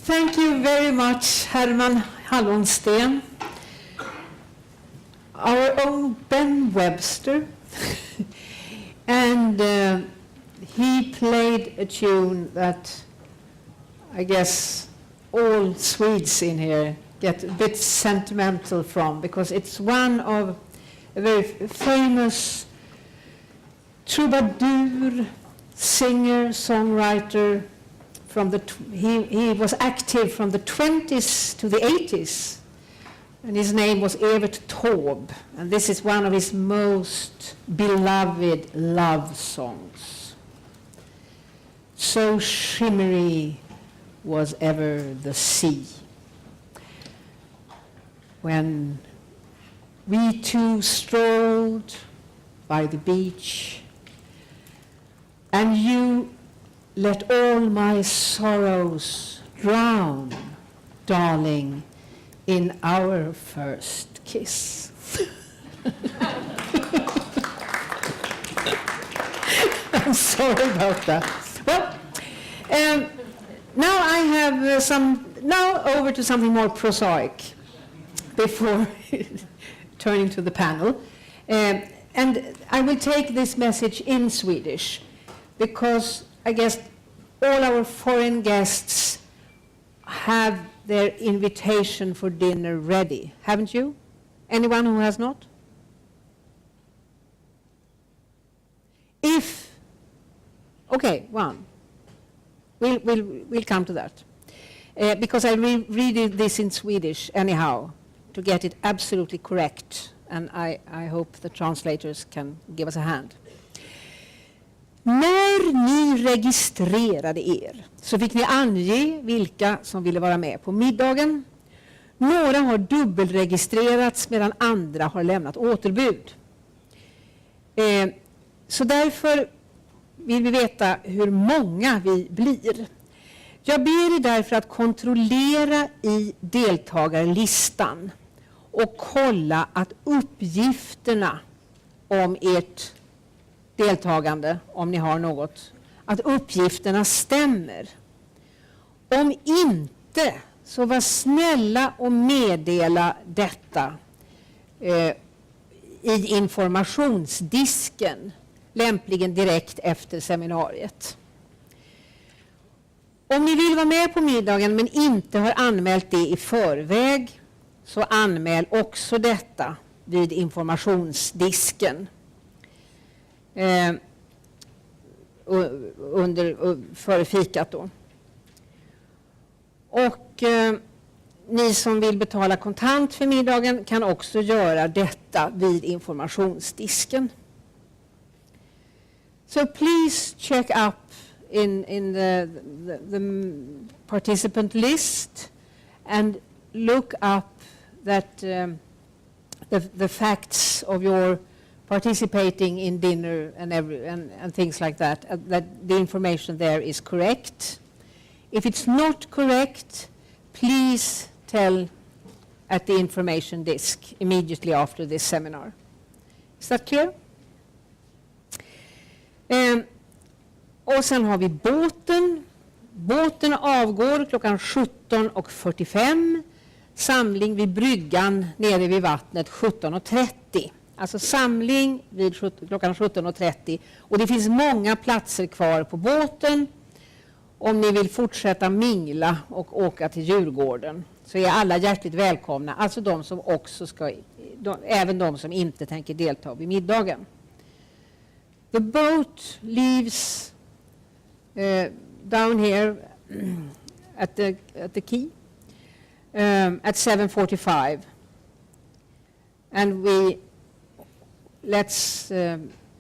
Thank you very much, Herman Hallonsten. Our own Ben Webster. And he played a tune that I guess all Swedes in here get a bit sentimental from, because it's one of a very famous troubadour, singer, songwriter. He was active from the 20s to the 80s, and his name was Evert Taube, and this is one of his most beloved love songs. So shimmery was ever the sea, when we two strolled by the beach, and you let all my sorrows drown, darling, in our first kiss. I'm sorry about that. Well, now I have now over to something more prosaic before turning to the panel. And I will take this message in Swedish, because I guess all our foreign guests have their invitation for dinner ready. Haven't you? Anyone who has not? Okay, one. We'll come to that. Because I read this in Swedish anyhow, to get it absolutely correct. And I hope the translators can give us a hand. När ni registrerade er så fick ni ange vilka som ville vara med på middagen. Några har dubbelregistrerats medan andra har lämnat återbud. Så därför vill vi veta hur många vi blir. Jag ber er därför att kontrollera i deltagarlistan och kolla att uppgifterna om ert deltagande, om ni har något, att uppgifterna stämmer. Om inte, så var snälla och meddela detta i informationsdisken, lämpligen direkt efter seminariet. Om ni vill vara med på middagen men inte har anmält det i förväg, så anmäl också detta vid informationsdisken. Före fikat då. Och ni som vill betala kontant för middagen kan också göra detta vid informationsdisken. So please check up in the participant list and look up that the facts of your participating in dinner and things like that, that the information there is correct. If it's not correct, please tell at the information desk immediately after this seminar. Is that clear? Och sen har vi båten. Båten avgår klockan 17:45. Samling vid bryggan nere vid vattnet 17:30. Alltså samling vid klockan 17:30. Och det finns många platser kvar på båten. Om ni vill fortsätta mingla och åka till Djurgården så är alla hjärtligt välkomna. Alltså de som också även de som inte tänker delta vid middagen. The boat leaves down here at the quay at 7:45, and let's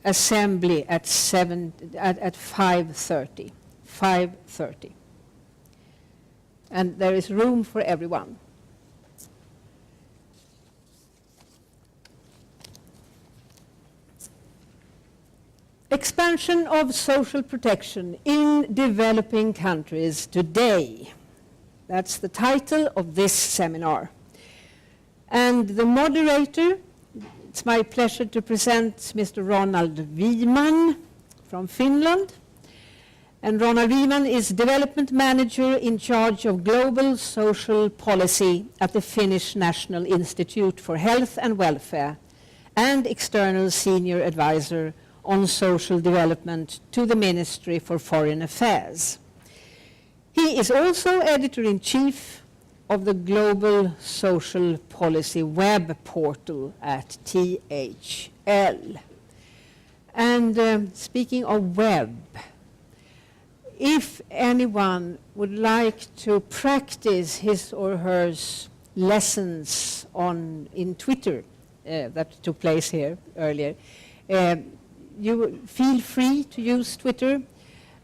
assembly at 5:30. 5:30, and there is room for everyone. Expansion of social protection in developing countries today. That's the title of this seminar. And the moderator, it's my pleasure to present Mr. Ronald Wiman from Finland. And Ronald Wiman is Development Manager in charge of Global Social Policy at the Finnish National Institute for Health and Welfare and External Senior Advisor on Social Development to the Ministry for Foreign Affairs. He is also Editor-in-Chief of the Global Social Policy web portal at THL. And speaking of web, if anyone would like to practice his or her lessons in Twitter that took place here earlier, you feel free to use Twitter,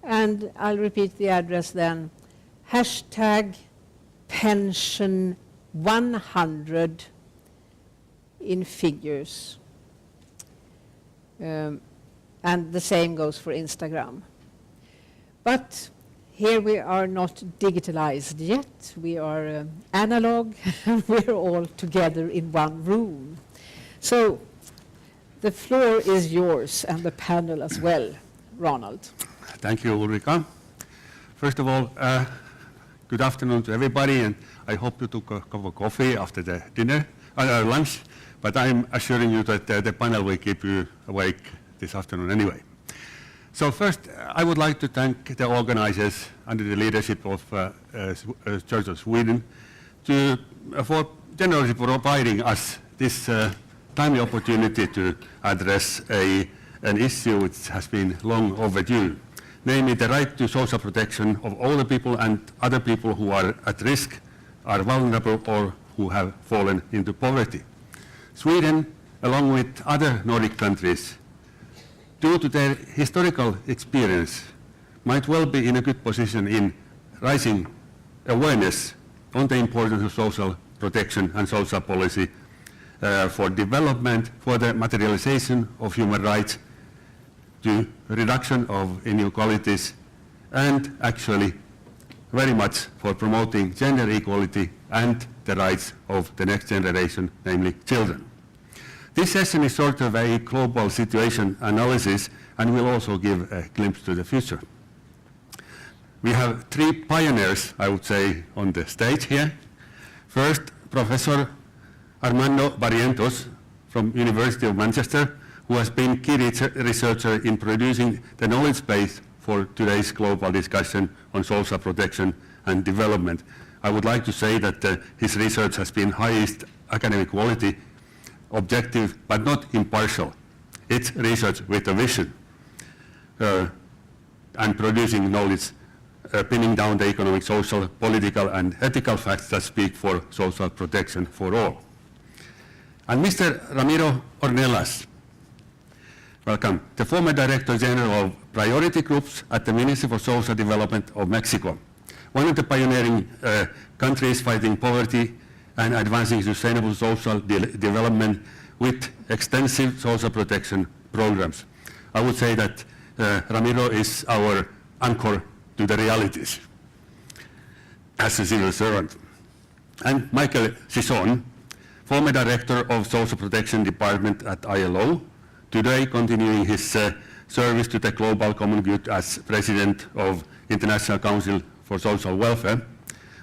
and I'll repeat the address then. #pension100 in figures. And the same goes for Instagram. But here we are not digitalized yet. We are analog, and we're all together in one room. So the floor is yours, and the panel as well, Ronald. Thank you, Ulrika. First of all, good afternoon to everybody, and I hope you took a cup of coffee after the lunch, but I'm assuring you that the panel will keep you awake this afternoon anyway. So first, I would like to thank the organizers under the leadership of Church of Sweden for generously providing us this timely opportunity to address an issue which has been long overdue, namely the right to social protection of older people and other people who are at risk, are vulnerable, or who have fallen into poverty. Sweden, along with other Nordic countries, due to their historical experience, might well be in a good position in raising awareness on the importance of social protection and social policy for development, for the materialization of human rights, to reduction of inequalities, and actually very much for promoting gender equality and the rights of the next generation, namely children. This session is sort of a global situation analysis and will also give a glimpse to the future. We have three pioneers, I would say, on the stage here. First, Professor Armando Barrientos from University of Manchester, who has been key researcher in producing the knowledge base for today's global discussion on social protection and development. I would like to say that his research has been highest academic quality, objective but not impartial. It's research with a vision and producing knowledge, pinning down the economic, social, political and ethical facts that speak for social protection for all. And Mr. Ramiro Ornelas, welcome, the former Director General of Priority Groups at the Ministry for Social Development of Mexico, one of the pioneering countries fighting poverty and advancing sustainable social development with extensive social protection programs. I would say that Ramiro is our anchor to the realities as a civil servant. And Michael Cichon, former Director of Social Protection Department at ILO, today continuing his service to the global common good as president of International Council for Social Welfare,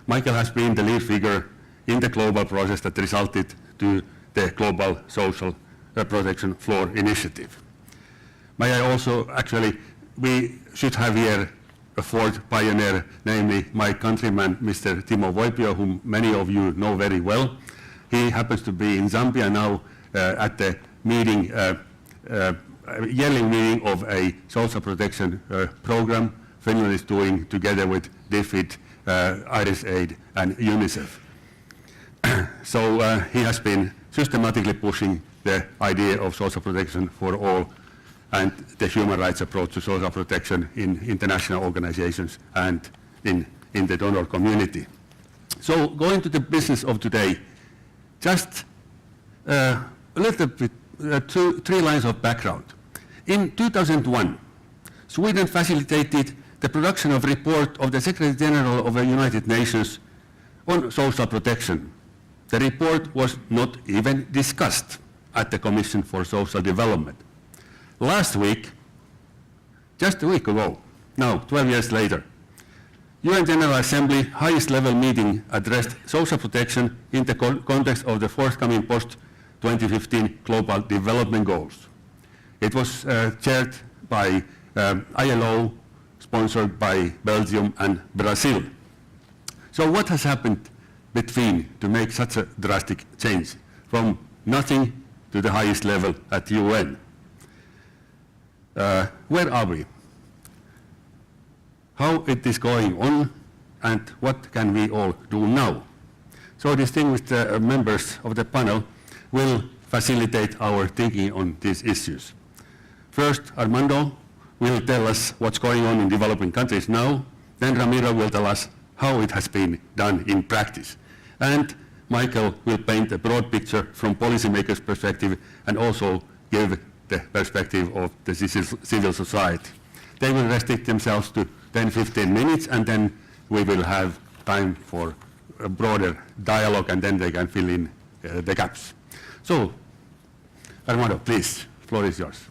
Michael has been the lead figure in the global process that resulted to the Global Social Protection Floor Initiative. May I also, actually, we should have here a fourth pioneer, namely my countryman, Mr. Timo Voipio, whom many of you know very well. He happens to be in Zambia now at the meeting, yearly meeting of a social protection program Finland is doing together with DFID, Irish Aid, and UNICEF. So he has been systematically pushing the idea of social protection for all and the human rights approach to social protection in international organizations and in the donor community. So going to the business of today, just a little bit, three lines of background. In 2001, Sweden facilitated the production of a report of the Secretary General of the United Nations on social protection. The report was not even discussed at the Commission for Social Development. Last week, just a week ago, now 12 years later, UN General Assembly highest level meeting addressed social protection in the context of the forthcoming post-2015 Global Development Goals. It was chaired by ILO, sponsored by Belgium and Brazil. So what has happened between to make such a drastic change from nothing to the highest level at UN? Where are we? How it is going on, and what can we all do now? So distinguished members of the panel will facilitate our thinking on these issues. First, Armando will tell us what's going on in developing countries now. Then Ramiro will tell us how it has been done in practice. And Michael will paint a broad picture from policymakers' perspective and also give the perspective of the civil society. They will restrict themselves to 10-15 minutes, and then we will have time for a broader dialogue, and then they can fill in the gaps. So, Armando, please, the floor is yours.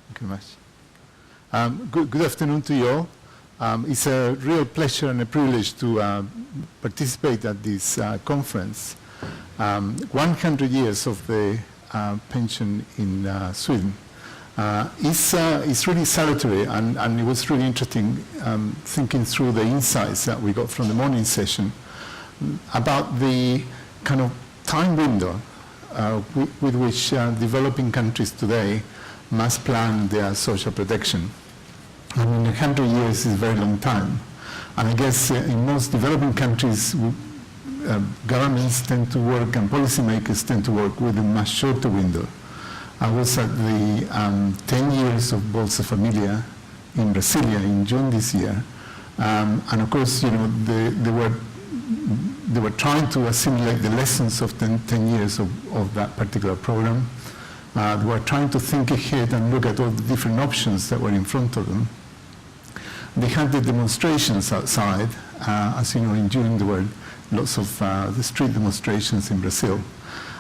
Thank you very much. Good afternoon to you all. It's a real pleasure and a privilege to participate at this conference. 100 years of the pension in Sweden. It's really salutary, and it was really interesting thinking through the insights that we got from the morning session about the kind of time window with which developing countries today must plan their social protection. I mean, 100 years is a very long time. And I guess in most developing countries, governments tend to work and policymakers tend to work with a much shorter window. I was at the 10 years of Bolsa Familia in Brasilia in June this year. And of course, you know, they were trying to assimilate the lessons of 10 years of that particular program. They were trying to think ahead and look at all the different options that were in front of them. They had the demonstrations outside. As you know, in June there were lots of the street demonstrations in Brazil.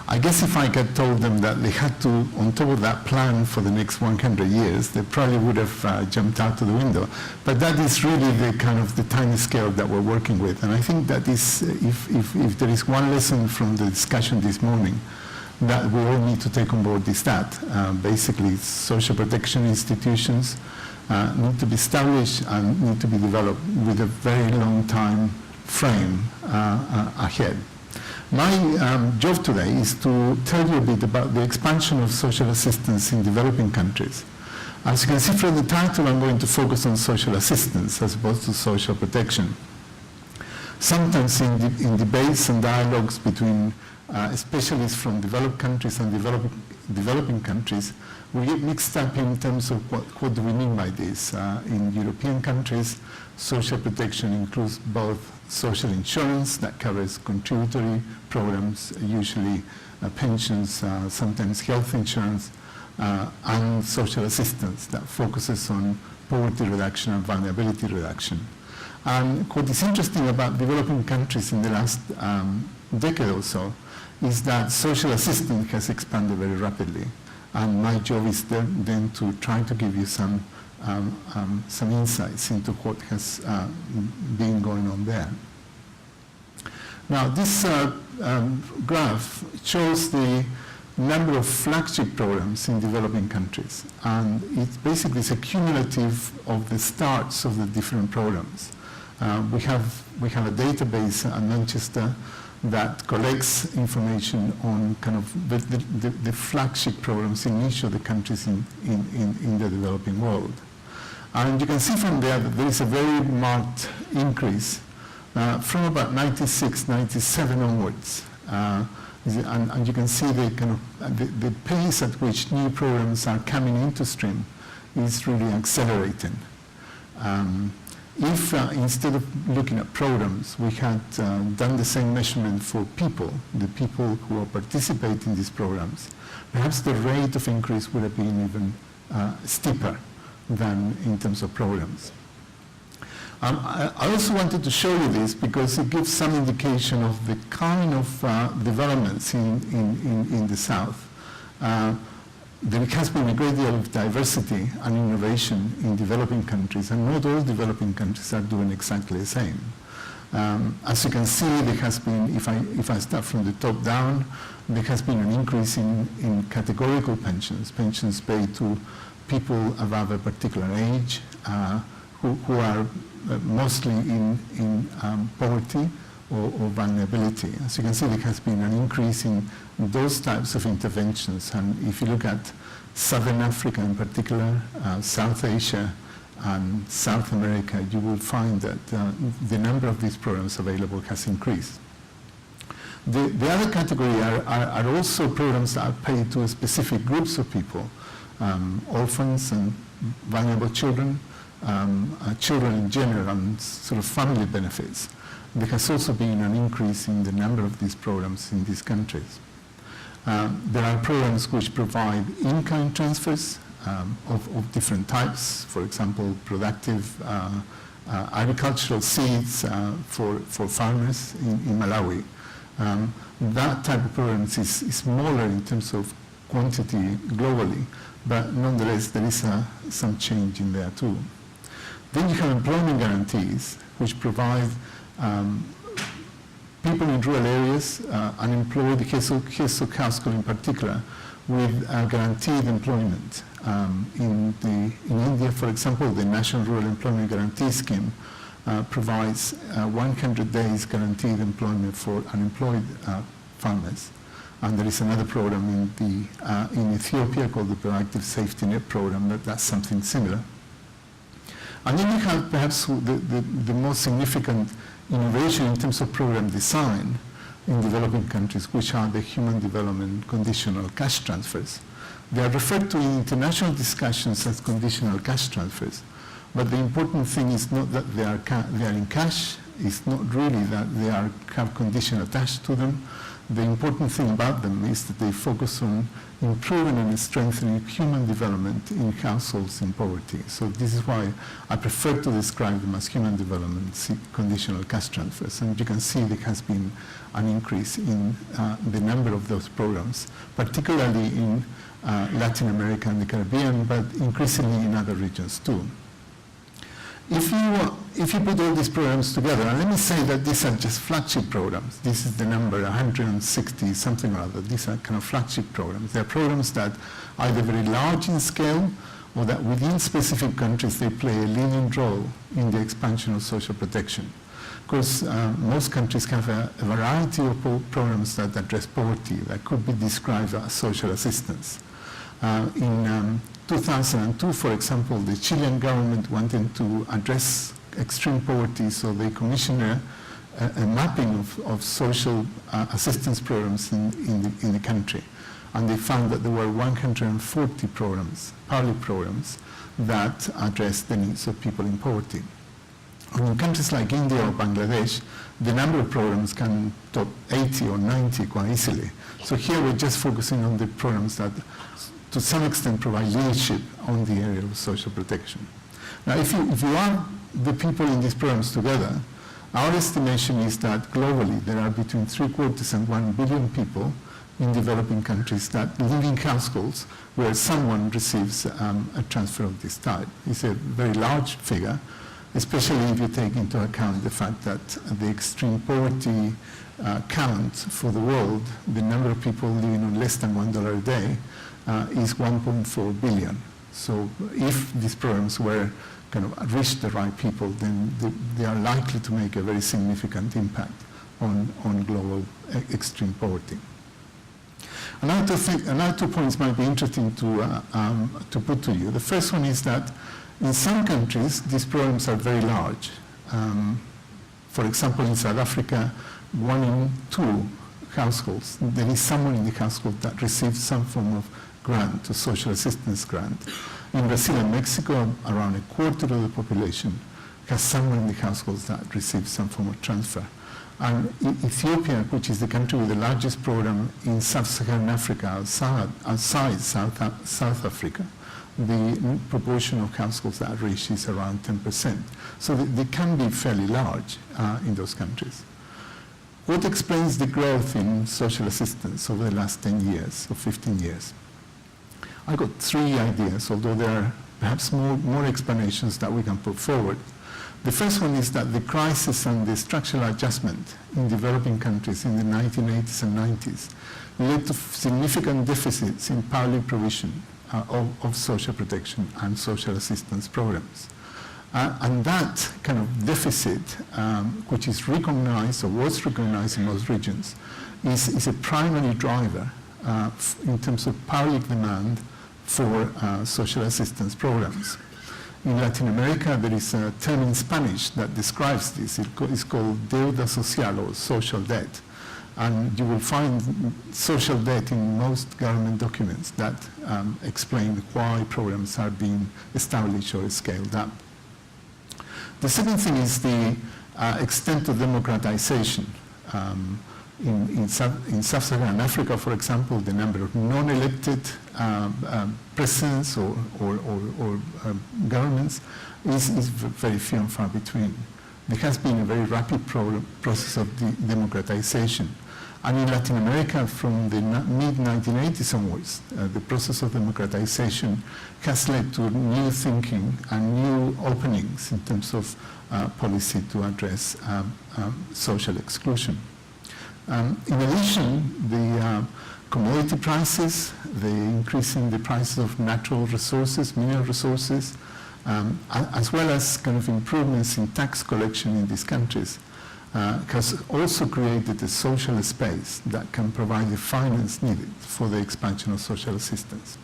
I guess if I had told them that they had to, on top of that, plan for the next 100 years, they probably would have jumped out of the window. But that is really the kind of the tiny scale that we're working with. And I think that is, if there is one lesson from the discussion this morning, that we all need to take on board is that. Basically, social protection institutions need to be established and need to be developed with a very long time frame ahead. My job today is to tell you a bit about the expansion of social assistance in developing countries. As you can see from the title, I'm going to focus on social assistance as opposed to social protection. Sometimes in debates and dialogues between specialists from developed countries and developing countries, we get mixed up in terms of what do we mean by this. In European countries, social protection includes both social insurance that covers contributory programs, usually pensions, sometimes health insurance, and social assistance that focuses on poverty reduction and vulnerability reduction. And what is interesting about developing countries in the last decade or so is that social assistance has expanded very rapidly. And my job is then to try to give you some insights into what has been going on there. Now, this graph shows the number of flagship programs in developing countries. And it basically is a cumulative of the starts of the different programs. We have a database at Manchester that collects information on kind of the flagship programs in each of the countries in the developing world. And you can see from there that there is a very marked increase from about 96, 97 onwards. And you can see the kind of the pace at which new programs are coming into stream is really accelerating. If instead of looking at programs, we had done the same measurement for people, the people who are participating in these programs, perhaps the rate of increase would have been even steeper than in terms of programs. I also wanted to show you this because it gives some indication of the kind of developments in the South. There has been a great deal of diversity and innovation in developing countries, and not all developing countries are doing exactly the same. As you can see, there has been, if I start from the top down, there has been an increase in categorical pensions, pensions paid to people above a particular age, who are mostly in poverty or vulnerability. As you can see, there has been an increase in those types of interventions. And if you look at Southern Africa in particular, South Asia, and South America, you will find that the number of these programs available has increased. The other category are also programs that are paid to specific groups of people, orphans and vulnerable children, children in general, and sort of family benefits. There has also been an increase in the number of these programs in these countries. There are programs which provide in-kind transfers of different types, for example, productive agricultural seeds for farmers in Malawi. That type of programs is smaller in terms of quantity globally, but nonetheless there is some change in there too. Then you have employment guarantees, which provide people in rural areas, unemployed, Heso household in particular, with guaranteed employment. In India, for example, the National Rural Employment Guarantee Scheme provides 100 days guaranteed employment for unemployed farmers. And there is another program in Ethiopia called the Proactive Safety Net Program that's something similar. And then you have perhaps the most significant innovation in terms of program design in developing countries, which are the human development conditional cash transfers. They are referred to in international discussions as conditional cash transfers, but the important thing is not that they are in cash. It's not really that they have condition attached to them. The important thing about them is that they focus on improving and strengthening human development in households in poverty. So this is why I prefer to describe them as human development conditional cash transfers. And you can see there has been an increase in the number of those programs, particularly in Latin America and the Caribbean, but increasingly in other regions too. If you put all these programs together, and let me say that these are just flagship programs. This is the number 160 something or other. These are kind of flagship programs. They are programs that are either very large in scale or that within specific countries they play a leading role in the expansion of social protection. Of course, most countries have a variety of programs that address poverty that could be described as social assistance. In 2002, for example, the Chilean government wanted to address extreme poverty, so they commissioned a mapping of social assistance programs in the country. And they found that there were 140 programs, partly programs, that addressed the needs of people in poverty. In countries like India or Bangladesh, the number of programs can top 80 or 90 quite easily. So here we're just focusing on the programs that to some extent provide leadership on the area of social protection. Now if you add the people in these programs together, our estimation is that globally there are between 3/4 and 1 billion people in developing countries that live in households where someone receives a transfer of this type. It's a very large figure, especially if you take into account the fact that the extreme poverty count for the world, the number of people living on less than $1 a day, is 1.4 billion. So if these programs were kind of reach the right people, then they are likely to make a very significant impact on global extreme poverty. Another 2 points might be interesting to put to you. The first one is that in some countries, these programs are very large. For example, in South Africa, 1 in 2 households, there is someone in the household that receives some form of grant, a social assistance grant. In Brazil and Mexico, around 1/4 of the population has someone in the households that receives some form of transfer. And Ethiopia, which is the country with the largest program in sub-Saharan Africa outside South Africa, the proportion of households that reach is around 10%. So they can be fairly large in those countries. What explains the growth in social assistance over the last 10 years or 15 years? I got 3 ideas, although there are perhaps more explanations that we can put forward. The first one is that the crisis and the structural adjustment in developing countries in the 1980s and 90s led to significant deficits in public provision of social protection and social assistance programs. And that kind of deficit, which is recognized or was recognized in most regions, is a primary driver in terms of public demand for social assistance programs. In Latin America, there is a term in Spanish that describes this. It's called deuda social, or social debt. And you will find social debt in most government documents that explain why programs are being established or scaled up. The second thing is the extent of democratization. In sub-Saharan Africa, for example, the number of non-elected presidents or governments is very few and far between. There has been a very rapid process of democratization. And in Latin America, from the mid-1980s onwards, the process of democratization has led to new thinking and new openings in terms of policy to address social exclusion. In addition, the commodity prices, the increase in the prices of natural resources, mineral resources, as well as kind of improvements in tax collection in these countries, has also created a social space that can provide the finance needed for the expansion of social assistance.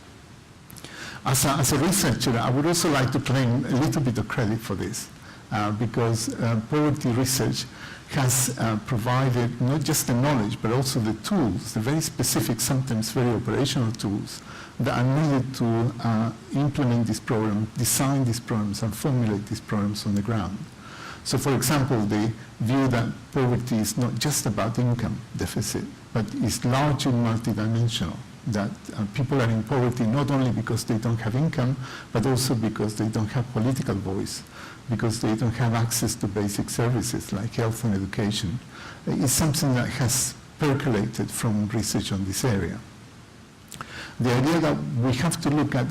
As a researcher, I would also like to claim a little bit of credit for this, because poverty research has provided not just the knowledge, but also the tools, the very specific, sometimes very operational tools that are needed to implement this program, design these programs, and formulate these programs on the ground. So, for example, the view that poverty is not just about income deficit, but is largely multidimensional, that people are in poverty not only because they don't have income, but also because they don't have political voice, because they don't have access to basic services like health and education. It's something that has percolated from research on this area. The idea that we have to look at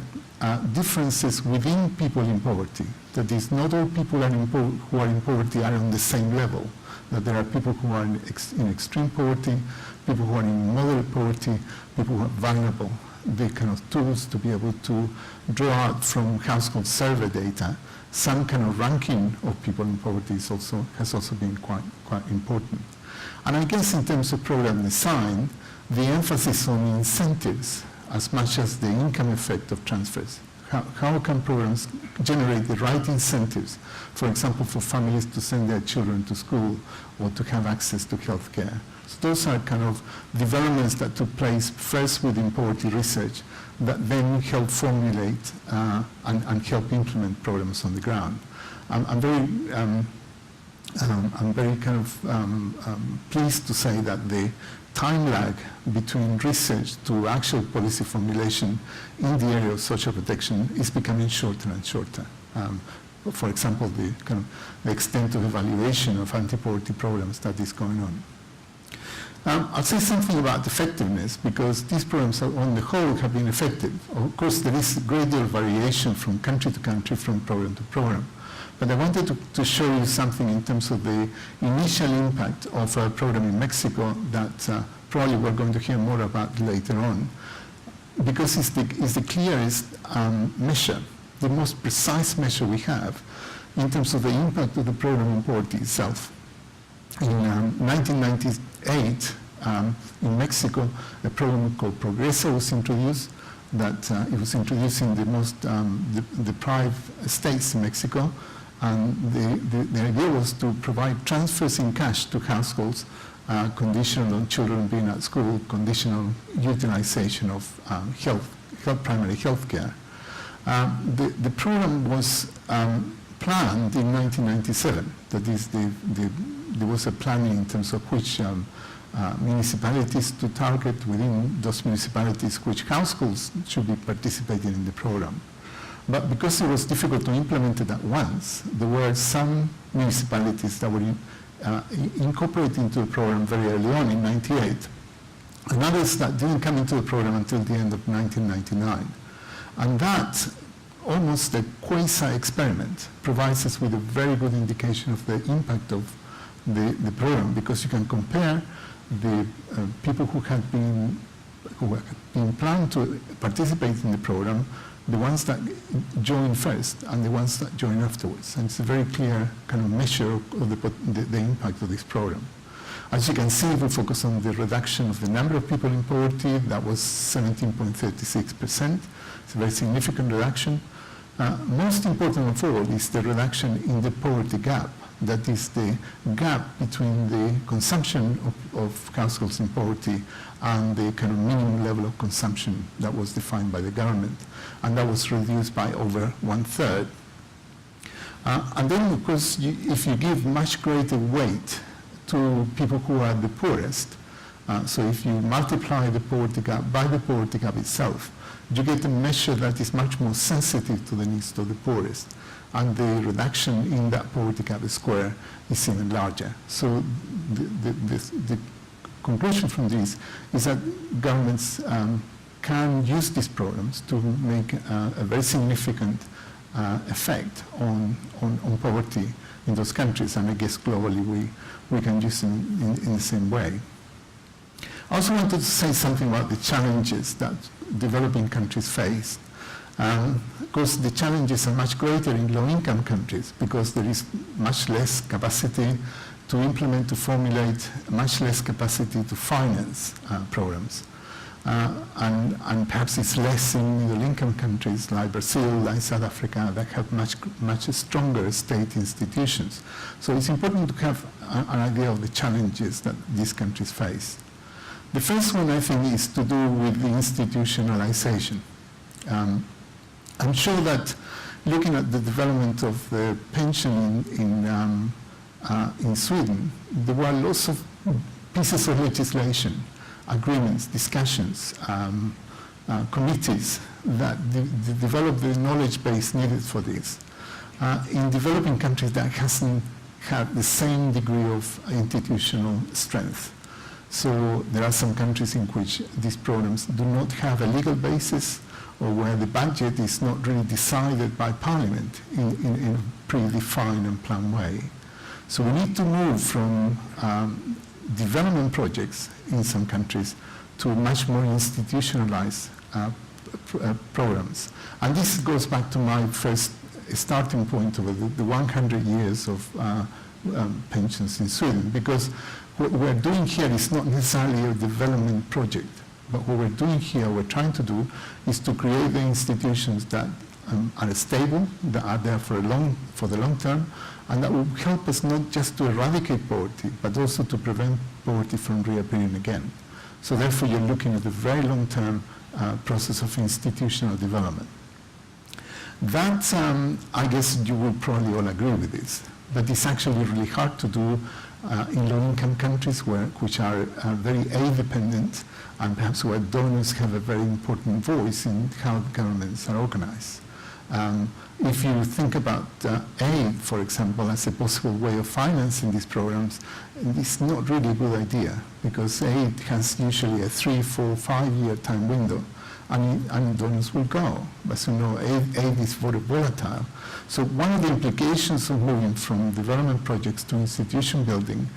differences within people in poverty, that is, not all people who are in poverty are on the same level, that there are people who are in extreme poverty, people who are in moderate poverty, people who are vulnerable. The kind of tools to be able to draw out from household survey data some kind of ranking of people in poverty has also been quite important. And I guess in terms of program design, the emphasis on incentives as much as the income effect of transfers. How can programs generate the right incentives, for example, for families to send their children to school or to have access to health care? So those are kind of developments that took place first within poverty research that then help formulate and help implement programs on the ground. I'm very I'm very kind of pleased to say that the time lag between research to actual policy formulation in the area of social protection is becoming shorter and shorter. For example, the extent of evaluation of anti-poverty programs that is going on. I'll say something about effectiveness, because these programs on the whole have been effective. Of course, there is a great deal of variation from country to country, from program to program. But I wanted to show you something in terms of the initial impact of a program in Mexico that probably we're going to hear more about later on, because it's the clearest measure, the most precise measure we have in terms of the impact of the program in poverty itself. In 1998, in Mexico, a program called Progreso was introduced. That it was introduced in the most deprived states in Mexico, and the idea was to provide transfers in cash to households, conditional on children being at school, conditional utilization of primary health care. The program was planned in 1997. That is, there was a planning in terms of which municipalities to target within those municipalities, which households should be participating in the program. But because it was difficult to implement it at once, there were some municipalities that were incorporated into the program very early on in 1998, and others that didn't come into the program until the end of 1999. And that, almost a quasi-experiment, provides us with a very good indication of the impact of the program, because you can compare the people who had been planned to participate in the program, the ones that join first and the ones that join afterwards. And it's a very clear kind of measure of the impact of this program. As you can see, we focus on the reduction of the number of people in poverty. That was 17.36%. It's a very significant reduction. Most important of all is the reduction in the poverty gap. That is the gap between the consumption of households in poverty and the kind of minimum level of consumption that was defined by the government. And that was reduced by over 1/3. And then, of course, if you give much greater weight to people who are the poorest, so if you multiply the poverty gap by the poverty gap itself, you get a measure that is much more sensitive to the needs of the poorest. And the reduction in that poverty gap square is even larger. So the conclusion from this is that governments can use these programs to make a very significant effect on poverty in those countries, and I guess globally we can use them in the same way. I also wanted to say something about the challenges that developing countries face. Of course, the challenges are much greater in low-income countries because there is much less capacity to implement, to formulate, much less capacity to finance programs. And perhaps it's less in middle-income countries like Brazil, like South Africa, that have much stronger state institutions. So it's important to have an idea of the challenges that these countries face. The first one, I think, is to do with the institutionalization. I'm sure that looking at the development of the pension in Sweden, there were lots of pieces of legislation, agreements, discussions, committees that develop the knowledge base needed for this. In developing countries, that hasn't had the same degree of institutional strength. So there are some countries in which these programs do not have a legal basis, or where the budget is not really decided by Parliament in a predefined and planned way. So we need to move from development projects in some countries to much more institutionalized programs. And this goes back to my first starting point of the 100 years of pensions in Sweden, because what we're doing here is not necessarily a development project. But what we're doing here, we're trying to do, is to create the institutions that are stable, that are there for the long term, and that will help us not just to eradicate poverty, but also to prevent poverty from reappearing again. So therefore, you're looking at a very long-term process of institutional development. That, I guess you will probably all agree with this. but it's actually really hard to do in low-income countries which are very aid-dependent, and perhaps where donors have a very important voice in how governments are organized. If you think about aid, for example, as a possible way of financing these programs, it's not really a good idea, because aid has usually a 3, 4, 5-year time window, and donors will go. As you know, aid is very volatile. So one of the implications of moving from development projects to institution building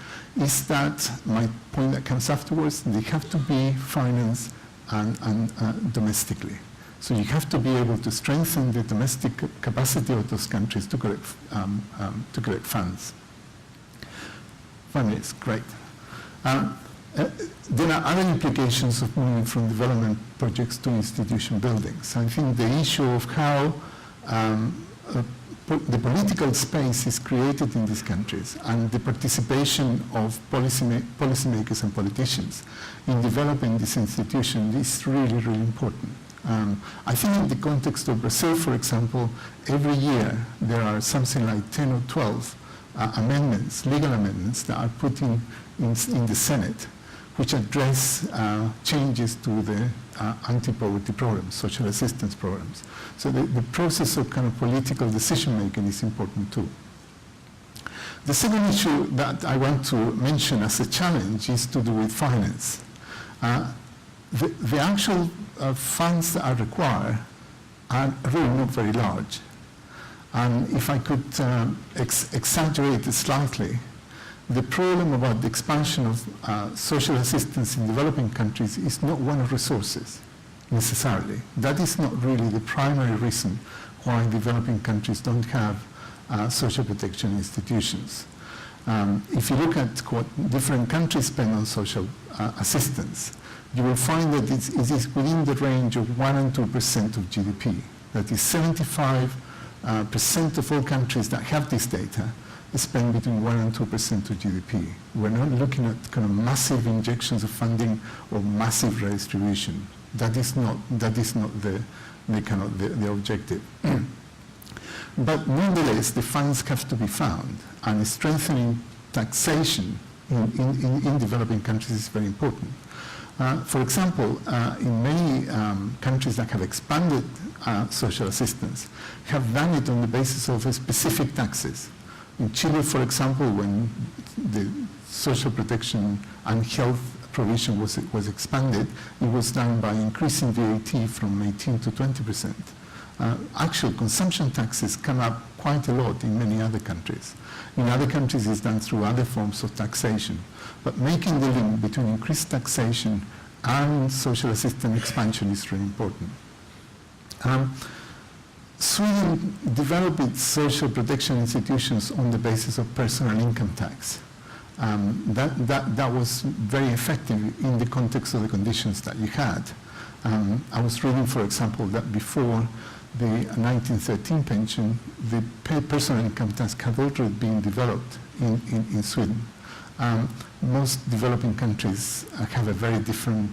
is that, my point that comes afterwards, they have to be financed and domestically. So you have to be able to strengthen the domestic capacity of those countries to collect funds. 5 minutes, great. There are other implications of moving from development projects to institution buildings. I think the issue of how the political space is created in these countries and the participation of policymakers and politicians in developing this institution is really, really important. I think in the context of Brazil, for example, every year there are something like 10 or 12 amendments, legal amendments, that are put in the Senate, which address changes to the anti-poverty programs, social assistance programs. So the process of kind of political decision-making is important too. The second issue that I want to mention as a challenge is to do with finance. The actual funds that are required are really not very large. And if I could exaggerate it slightly, the problem about the expansion of social assistance in developing countries is not one of resources, necessarily. That is not really the primary reason why developing countries don't have social protection institutions. If you look at what different countries spend on social assistance, you will find that it is within the range of 1 and 2% of GDP. That is 75% of all countries that have this data spend between 1 and 2% of GDP. We're not looking at kind of massive injections of funding or massive redistribution. That is not the objective. But nonetheless, the funds have to be found, and strengthening taxation in developing countries is very important. For example, in many countries that have expanded social assistance, have done it on the basis of specific taxes. In Chile, for example, when the social protection and health provision was expanded, it was done by increasing VAT from 18 to 20%. Actual consumption taxes come up quite a lot in many other countries. In other countries, it's done through other forms of taxation. But making the link between increased taxation and social assistance expansion is really important. Sweden developed its social protection institutions on the basis of personal income tax. That was very effective in the context of the conditions that you had. I was reading, for example, that before the 1913 pension, the personal income tax had already been developed in Sweden. Most developing countries have a very different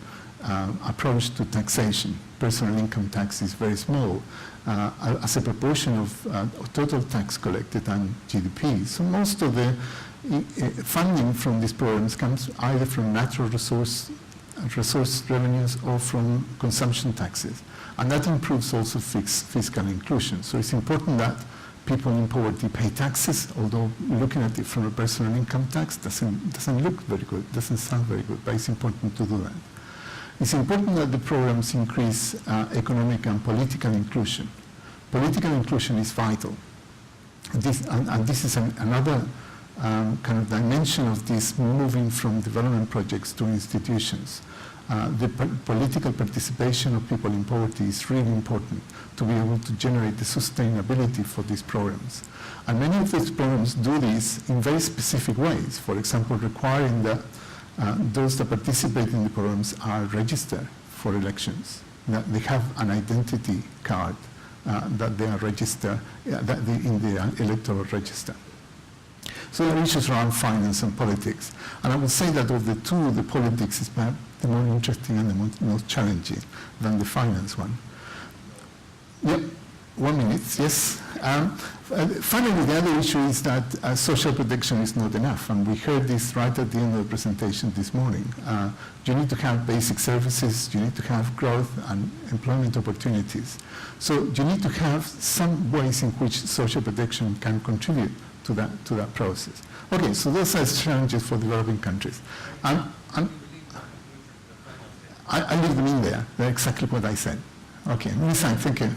approach to taxation. Personal income tax is very small as a proportion of total tax collected and GDP. So most of the funding from these programs comes either from natural resource revenues or from consumption taxes. And that improves also fiscal inclusion. So it's important that people in poverty pay taxes, although looking at it from a personal income tax doesn't look very good, doesn't sound very good, but it's important to do that. It's important that the programs increase economic and political inclusion. Political inclusion is vital. This is another kind of dimension of this moving from development projects to institutions. The political participation of people in poverty is really important to be able to generate the sustainability for these programs. And many of these programs do this in very specific ways. For example, requiring that those that participate in the programs are registered for elections, that they have an identity card, that they are registered in the electoral register. So there are issues around finance and politics. And I would say that of the two, the politics is perhaps the more interesting and the most challenging than the finance one. Yep. 1 minute, yes. Finally, the other issue is that social protection is not enough, and we heard this right at the end of the presentation this morning. You need to have basic services, you need to have growth and employment opportunities. So you need to have some ways in which social protection can contribute to that process. Okay, so those are challenges for developing countries. I leave them in there. They're exactly what I said. Okay, Nisan, thank you.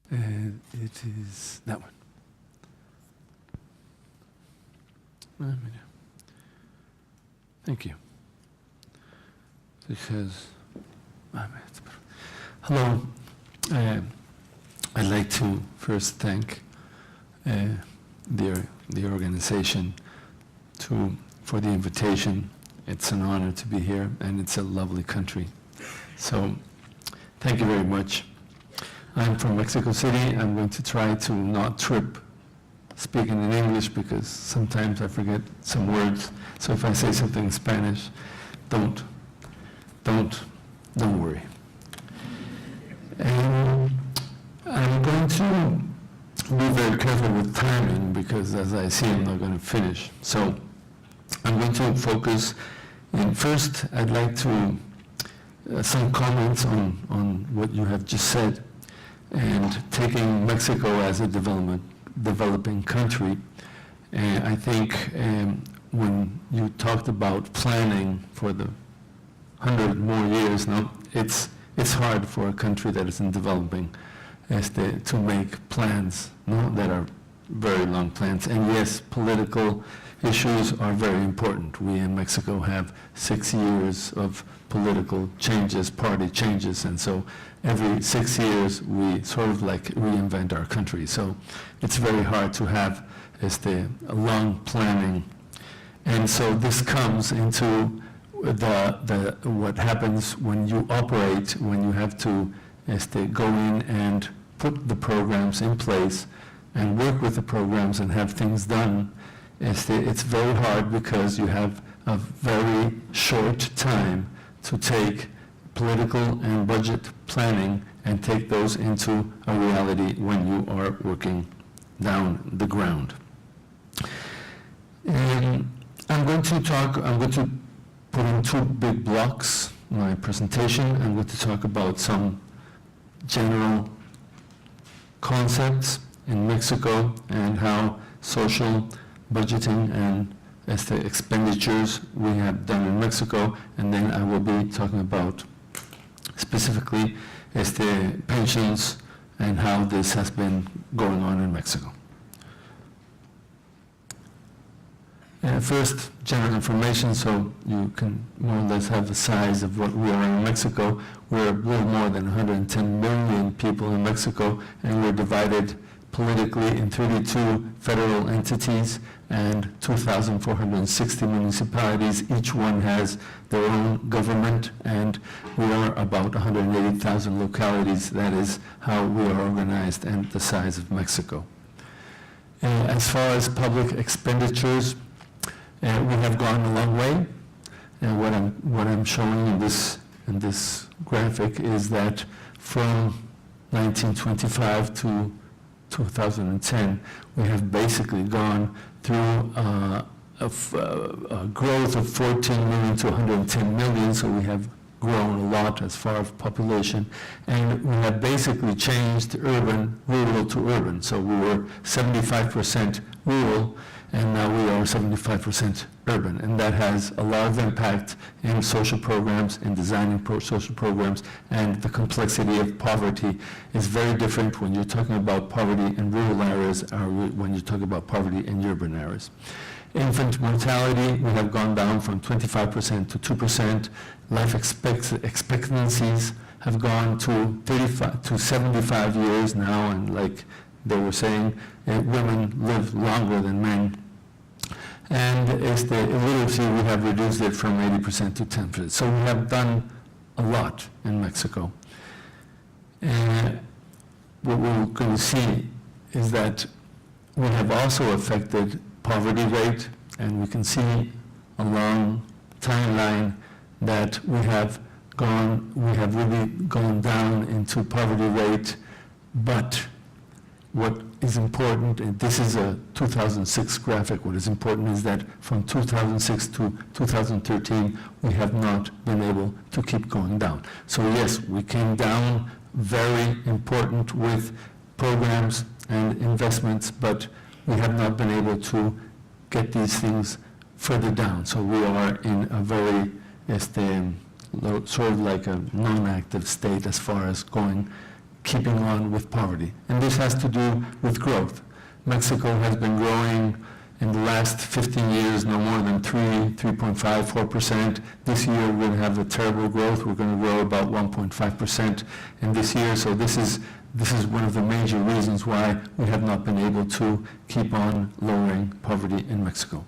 And it is that one. Thank you. Because, hello. I'd like to first thank the organization for the invitation. It's an honor to be here, and it's a lovely country. So, thank you very much. I'm from Mexico City. I'm going to try to not trip speaking in English because sometimes I forget some words. So if I say something in Spanish, don't worry. And I'm going to be very careful with timing because as I see, I'm not going to finish. So I'm going to focus. And first, I'd like to some comments on what you have just said. And taking Mexico as a developing country, I think when you talked about planning for the 100 more years now, it's hard for a country that is in developing to make plans that are very long plans. And yes, political issues are very important. We in Mexico have 6 years of political changes, party changes, and so every 6 years we sort of like reinvent our country. So it's very hard to have a long planning. And so this comes into what happens when you operate, when you have to go in and put the programs in place and work with the programs and have things done. It's very hard because you have a very short time to take political and budget planning and take those into a reality when you are working down the ground. And I'm going to put in 2 big blocks my presentation. I'm going to talk about some general concepts in Mexico and how social budgeting and the expenditures we have done in Mexico, and then I will be talking about specifically pensions and how this has been going on in Mexico. First, general information, so you can more or less have the size of what we are in Mexico. We're a little more than 110 million people in Mexico, and we're divided politically in 32 federal entities and 2,460 municipalities. Each one has their own government, and we are about 180,000 localities. That is how we are organized and the size of Mexico. As far as public expenditures, we have gone a long way. And what I'm showing in this graphic is that from 1925 to 2010, we have basically gone through a growth of 14 million to 110 million, so we have grown a lot as far as population, and we have basically changed rural to urban. So we were 75% rural, and now we are 75% urban, and that has a lot of impact in social programs, in designing social programs, and the complexity of poverty is very different when you're talking about poverty in rural areas or when you're talking about poverty in urban areas. Infant mortality, we have gone down from 25% to 2%. Life expectancies have gone to 75 years now, and like they were saying, women live longer than men. And as the illiteracy, we have reduced it from 80% to 10%. So we have done a lot in Mexico. And what we're going to see is that we have also affected poverty rate, and we can see a long timeline that we have really gone down into poverty rate. But what is important, and this is a 2006 graphic, what is important is that from 2006 to 2013, we have not been able to keep going down. So yes, we came down very important with programs and investments, but we have not been able to get these things further down. So we are in a very, sort of like a non-active state as far as keeping on with poverty. And this has to do with growth. Mexico has been growing in the last 15 years no more than 3.5, 4%. This year we're going to have a terrible growth. We're going to grow about 1.5% in this year. So this is one of the major reasons why we have not been able to keep on lowering poverty in Mexico.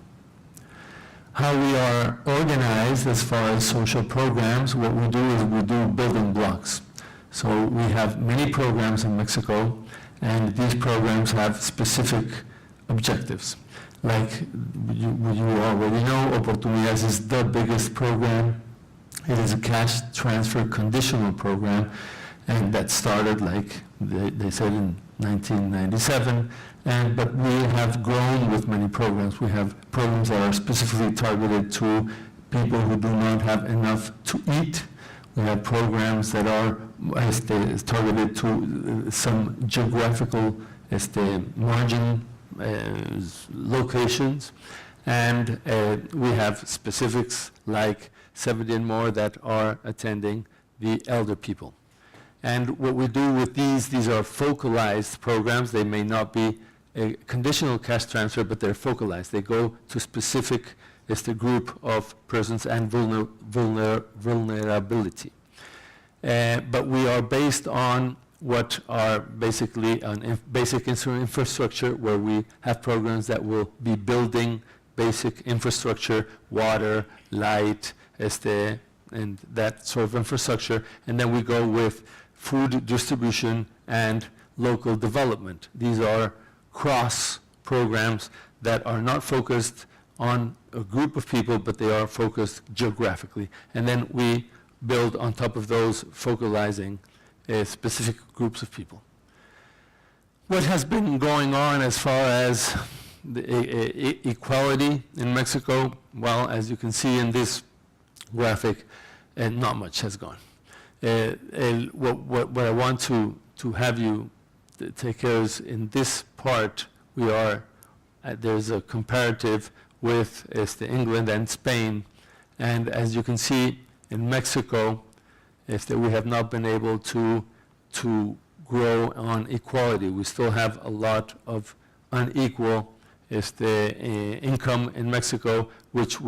How we are organized as far as social programs, what we do is we do building blocks. So we have many programs in Mexico, and these programs have specific objectives. Like you already know, Oportunidades is the biggest program. It is a cash transfer conditional program, and that started, like they said, in 1997. But we have grown with many programs. We have programs that are specifically targeted to people who do not have enough to eat. We have programs that are targeted to some geographical margin locations. And we have specifics like 70 and more that are attending the elder people. And what we do with these are focalized programs. They may not be a conditional cash transfer, but they're focalized. They go to specific group of persons and vulnerability. But we are based on what are basically basic infrastructure, where we have programs that will be building basic infrastructure, water, light, and that sort of infrastructure. And then we go with food distribution and local development. These are cross programs that are not focused on a group of people, but they are focused geographically. And then we build on top of those, focalizing specific groups of people. What has been going on as far as the equality in Mexico? Well, as you can see in this graphic, not much has gone. What I want to have you take care of is, in this part, we are there's a comparative with England and Spain, and as you can see in Mexico, we have not been able to grow on equality. We still have a lot of unequal income in Mexico, which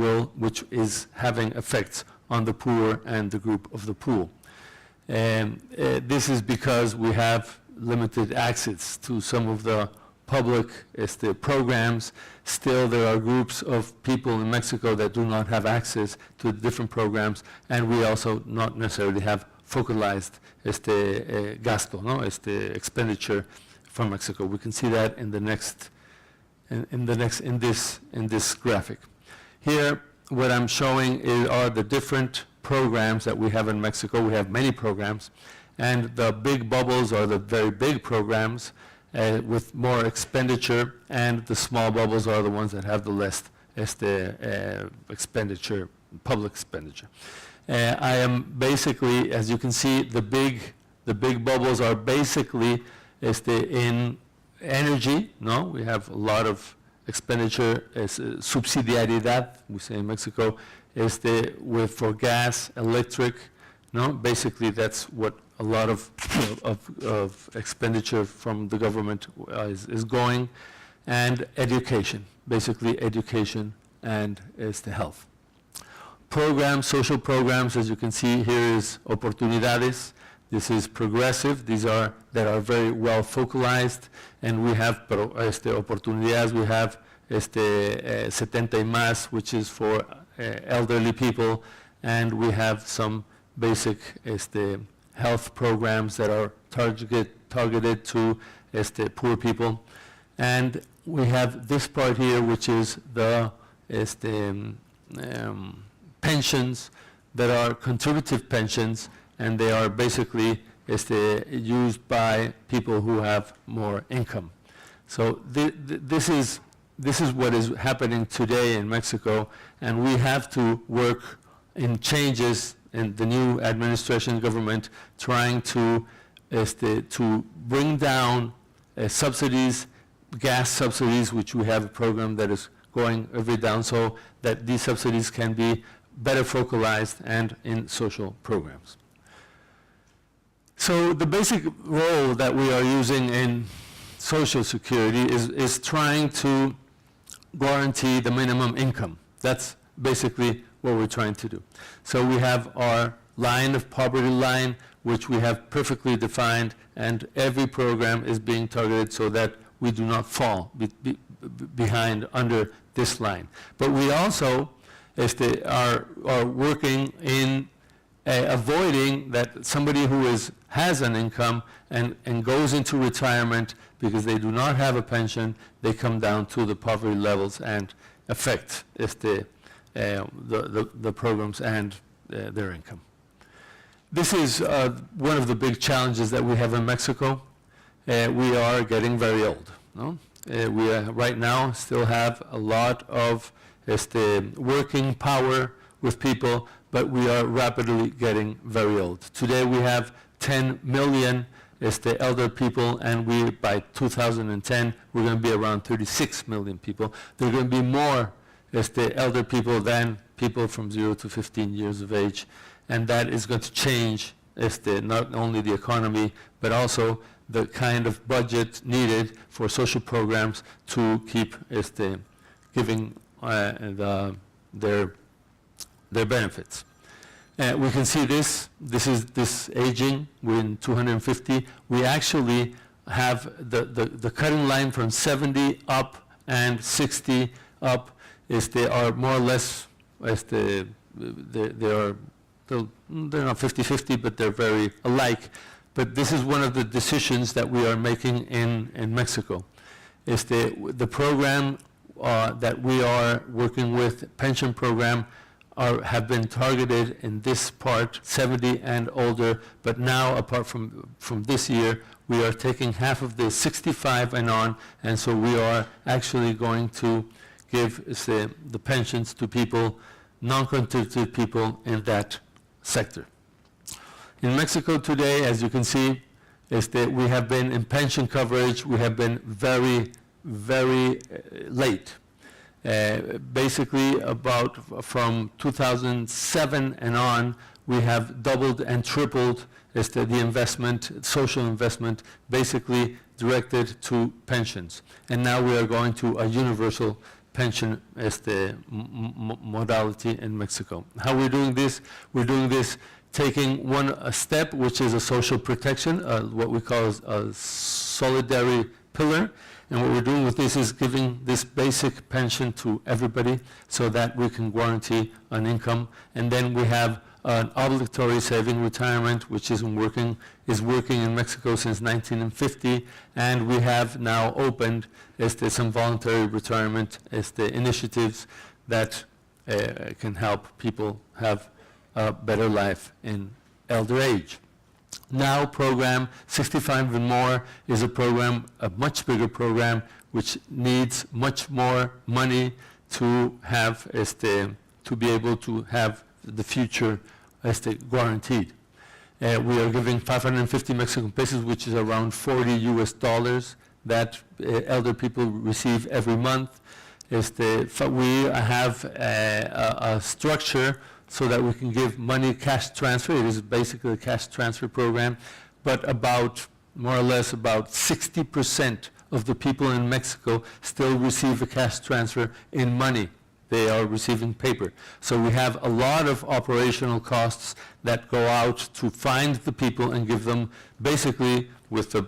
is having effects on the poor and the group of the poor. And this is because we have limited access to some of the public programs. Still, there are groups of people in Mexico that do not have access to different programs, and we also not necessarily have focalized gasto, expenditure from Mexico. We can see that in the next, in this graphic. Here, what I'm showing are the different programs that we have in Mexico. We have many programs, and the big bubbles are the very big programs with more expenditure, and the small bubbles are the ones that have the less expenditure, public expenditure. I am basically, as you can see, the big bubbles are basically in energy. No, we have a lot of expenditure, subsidiariedad, we say in Mexico, for gas, electric. No, basically that's what a lot of expenditure from the government is going, and education, basically education and health. Programs, social programs, as you can see here is Oportunidades. This is progressive. These are that are very well focalized, and we have Oportunidades. We have 70 y más, which is for elderly people, and we have some basic health programs that are targeted to poor people. And we have this part here, which is the pensions that are contributive pensions, and they are basically used by people who have more income. So this is what is happening today in Mexico, and we have to work in changes in the new administration government, trying to bring down subsidies, gas subsidies, which we have a program that is going every down, so that these subsidies can be better focalized and in social programs. So the basic role that we are using in Social Security is trying to guarantee the minimum income. That's basically what we're trying to do. So we have our line of poverty line, which we have perfectly defined, and every program is being targeted so that we do not fall behind under this line. But we also are working in avoiding that somebody who has an income and goes into retirement because they do not have a pension, they come down to the poverty levels and affect the programs and their income. This is one of the big challenges that we have in Mexico. We are getting very old. No? We right now still have a lot of working power with people, but we are rapidly getting very old. Today we have 10 million elder people, and by 2010 we're going to be around 36 million people. There are going to be more elder people than people from 0 to 15 years of age, and that is going to change not only the economy but also the kind of budget needed for social programs to keep giving their benefits. We can see this is this aging. We're in 250. We actually have the cutting line from 70 up and 60 up they are more or less they're not 50-50, but they're very alike. But this is one of the decisions that we are making in Mexico. The program that we are working with, pension program, have been targeted in this part, 70 and older, but now apart from this year, we are taking half of the 65 and on, and so we are actually going to give the pensions to people, non-contributive people in that sector. In Mexico today, as you can see, we have been in pension coverage, we have been very, very late. Basically, from 2007 and on, we have doubled and tripled the investment, social investment, basically directed to pensions. And now we are going to a universal pension modality in Mexico. How we're doing this? We're doing this taking a step, which is a social protection, what we call a solidary pillar. And what we're doing with this is giving this basic pension to everybody so that we can guarantee an income. And then we have an obligatory saving retirement, which is working in Mexico since 1950. And we have now opened some voluntary retirement initiatives that can help people have a better life in elder age. Now program 65 and more is a much bigger program, which needs much more money to have to be able to have the future guaranteed. We are giving 550 Mexican pesos, which is around $40 US, that elder people receive every month. We have a structure so that we can give money cash transfer. It is basically a cash transfer program, but more or less about 60% of the people in Mexico still receive a cash transfer in money. They are receiving paper. So we have a lot of operational costs that go out to find the people and give them basically with the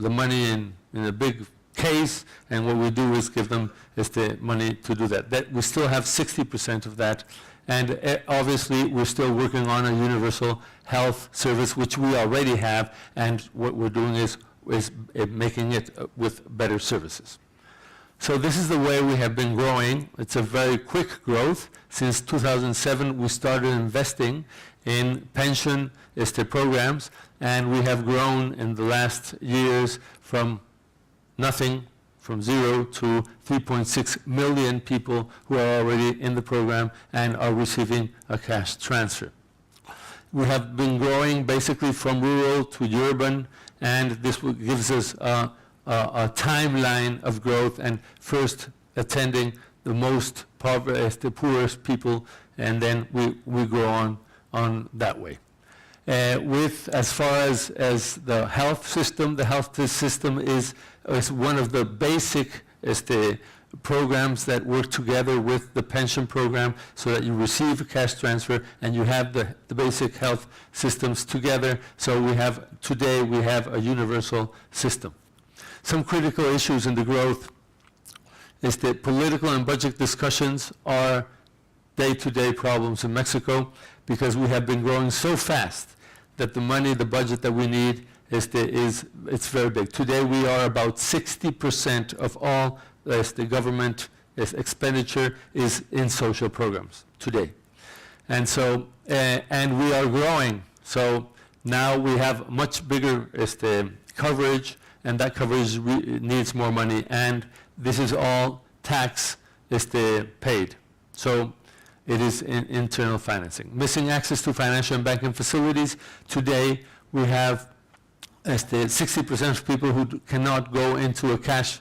money in a big case, and what we do is give them the money to do that. We still have 60% of that And obviously, we're still working on a universal health service, which we already have, and what we're doing is making it with better services. So this is the way we have been growing. It's a very quick growth. Since 2007, we started investing in pension programs, and we have grown in the last years from nothing, from 0 to 3.6 million people who are already in the program and are receiving a cash transfer. We have been growing basically from rural to urban, and this gives us a timeline of growth, and first attending the most the poorest people, and then we go on that way. As far as the health system is one of the basic programs that work together with the pension program, so that you receive a cash transfer and you have the basic health systems together. So today we have a universal system. Some critical issues in the growth is that political and budget discussions are day-to-day problems in Mexico, because we have been growing so fast that the budget that we need it's very big. Today we are about 60% of all the government expenditure is in social programs today. And so, and we are growing. So now we have much bigger coverage, and that coverage needs more money, and this is all tax paid. So it is internal financing. Missing access to financial and banking facilities. Today we have 60% of people who cannot go into a cash,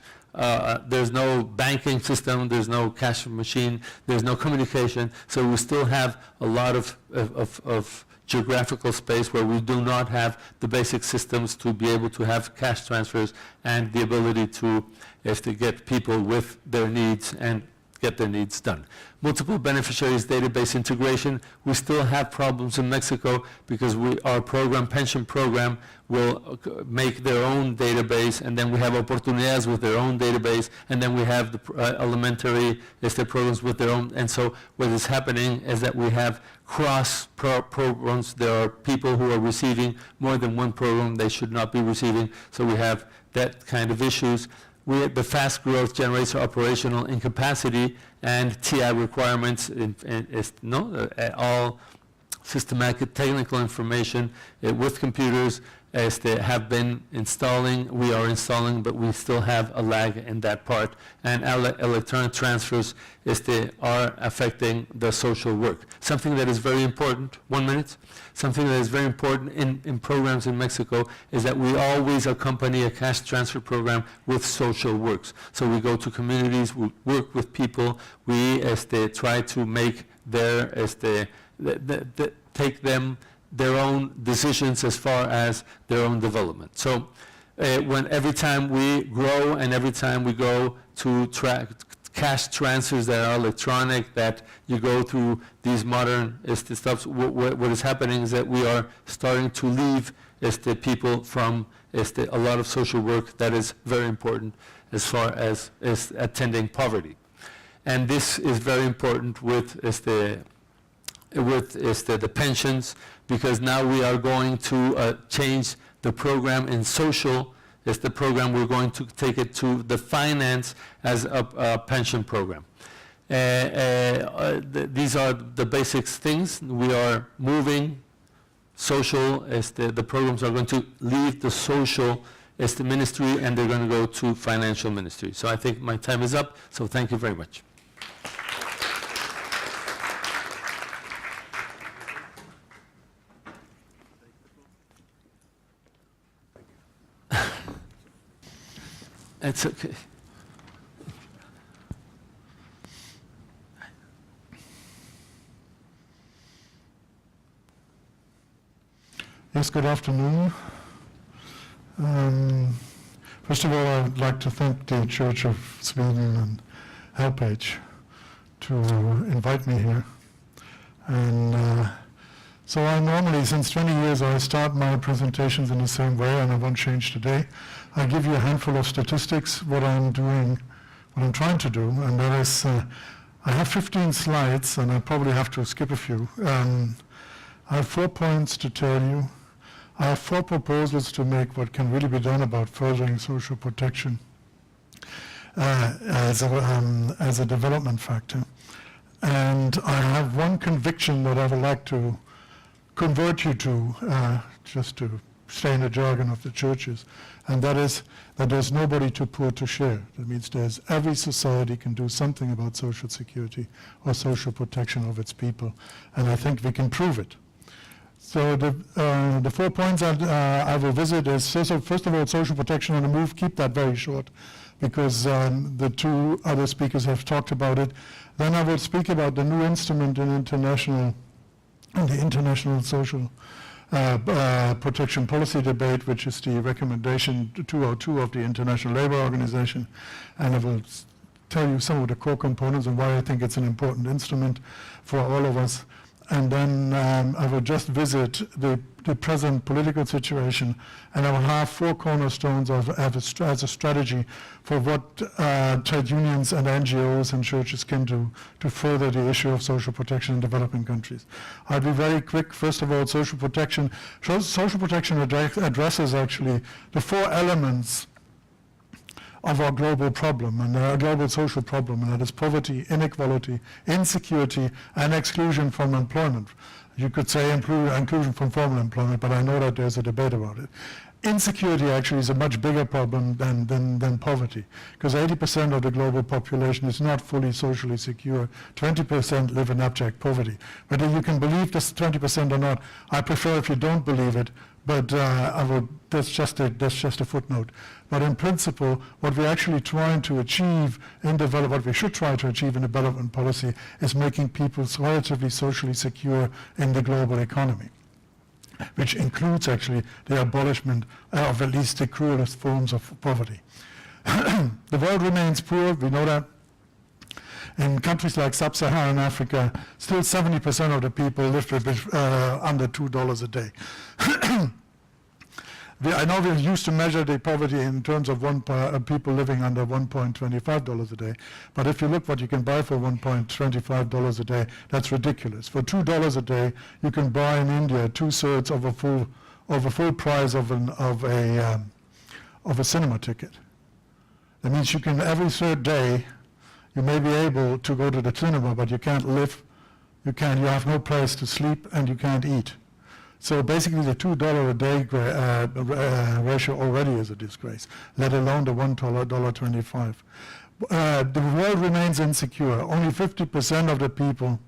there's no banking system, there's no cash machine, there's no communication, so we still have a lot of geographical space where we do not have the basic systems to be able to have cash transfers and the ability to get people with their needs and get their needs done. Multiple beneficiaries database integration. We still have problems in Mexico because our pension program will make their own database, and then we have Oportunidades with their own database, and then we have the elementary programs with their own. And so what is happening is that we have cross programs. There are people who are receiving more than one program they should not be receiving, so we have that kind of issues. The fast growth generates operational incapacity and TI requirements, all systematic technical information with computers as they have been installing. We are installing, but we still have a lag in that part. And electronic transfers are affecting the social work. Something that is very important, 1 minute, something that is very important in programs in Mexico is that we always accompany a cash transfer program with social works. So we go to communities, we work with people, we try to make take them their own decisions as far as their own development. So every time we grow and every time we go to cash transfers that are electronic, that you go through these modern stuff, what is happening is that we are starting to leave people from a lot of social work that is very important as far as attending poverty. And this is very important with the pensions, because now we are going to change the program in social. It's the program we're going to take it to the finance as a pension program. These are the basic things. We are moving social, the programs are going to leave the social ministry, and they're going to go to financial ministry. So I think my time is up, so thank you very much. It's okay. Yes, good afternoon. First of all, I'd like to thank the Church of Sweden and HelpAge to invite me here. And so I normally, since 20 years, I start my presentations in the same way, and I won't change today. I give you a handful of statistics, what I'm trying to do, and that is, I have 15 slides, and I probably have to skip a few. I have 4 points to tell you. I have 4 proposals to make what can really be done about furthering social protection as a development factor. And I have one conviction that I would like to convert you to, just to stay in the jargon of the churches, and that is that there's nobody too poor to share. That means every society can do something about social security or social protection of its people, and I think we can prove it. So the 4 points I will visit is, first of all, social protection on the move. Keep that very short, because the 2 other speakers have talked about it. Then I will speak about the new instrument in the international social protection policy debate, which is the recommendation 202 of the International Labour Organization, and I will tell you some of the core components and why I think it's an important instrument for all of us. And then I will just visit the present political situation, and I will have 4 cornerstones as a strategy for what trade unions and NGOs and churches can do to further the issue of social protection in developing countries. I'll be very quick. First of all, social protection. Social protection addresses actually the 4 elements of our global problem, and our global social problem, and that is poverty, inequality, insecurity, and exclusion from employment. You could say inclusion from formal employment, but I know that there's a debate about it. Insecurity actually is a much bigger problem than poverty, because 80% of the global population is not fully socially secure. 20% live in abject poverty. Whether you can believe this 20% or not, I prefer if you don't believe it, but that's just a footnote. But in principle, what we're actually trying to achieve what we should try to achieve in development policy is making people relatively socially secure in the global economy, which includes actually the abolishment of at least the cruelest forms of poverty. The world remains poor, we know that. In countries like sub-Saharan Africa, still 70% of the people live with under $2 a day. I know we used to measure the poverty in terms of people living under $1.25 a day, but if you look what you can buy for $1.25 a day, that's ridiculous. For $2 a day, you can buy in India 2/3 of a full price of a cinema ticket. That means you can every 3rd day. You may be able to go to the cinema, but you can't live, you have no place to sleep, and you can't eat. So basically the $2 a day ratio already is a disgrace, let alone the $1.25. The world remains insecure. Only 50% of the people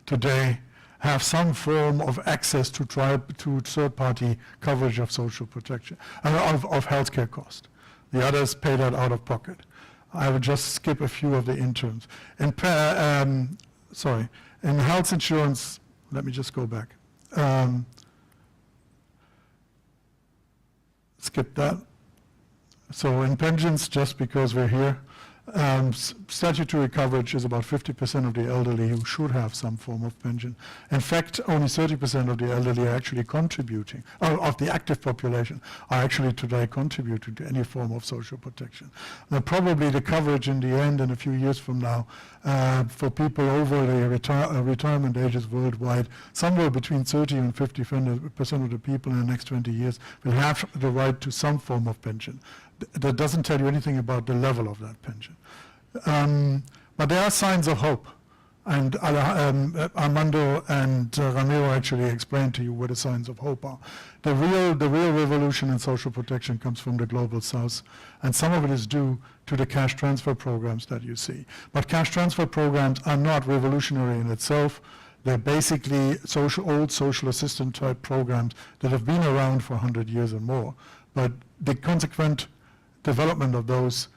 today have some form of access to third-party coverage of social protection, of healthcare cost. The others pay that out of pocket. I will just skip a few of the interns. In health insurance, let me just go back. Skip that. So in pensions, just because we're here, statutory coverage is about 50% of the elderly who should have some form of pension. In fact, only 30% of the elderly are actually contributing, of the active population, are actually today contributing to any form of social protection. Now, probably the coverage in the end, in a few years from now, for people over the retirement ages worldwide, somewhere between 30 and 50% of the people in the next 20 years will have the right to some form of pension. That doesn't tell you anything about the level of that pension. But there are signs of hope. And Armando and Ramiro actually explained to you what the signs of hope are. The real revolution in social protection comes from the global south, and some of it is due to the cash transfer programs that you see. But cash transfer programs are not revolutionary in itself. They're basically old social assistance type programs that have been around for 100 years or more. But the consequent development of those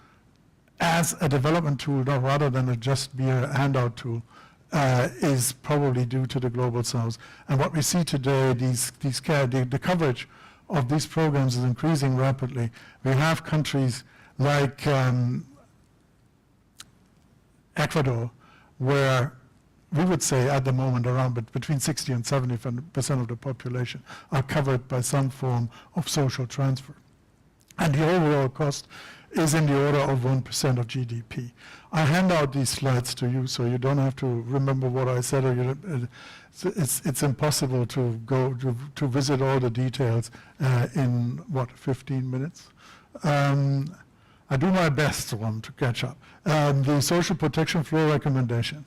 as a development tool, rather than just be a handout tool, is probably due to the global south. And what we see today, the coverage of these programs is increasing rapidly. We have countries like Ecuador, where we would say at the moment around between 60 and 70% of the population are covered by some form of social transfer. And the overall cost is in the order of 1% of GDP. I hand out these slides to you, so you don't have to remember what I said, or it's impossible to go to visit all the details in, 15 minutes? I do my best to catch up. The social protection floor recommendation.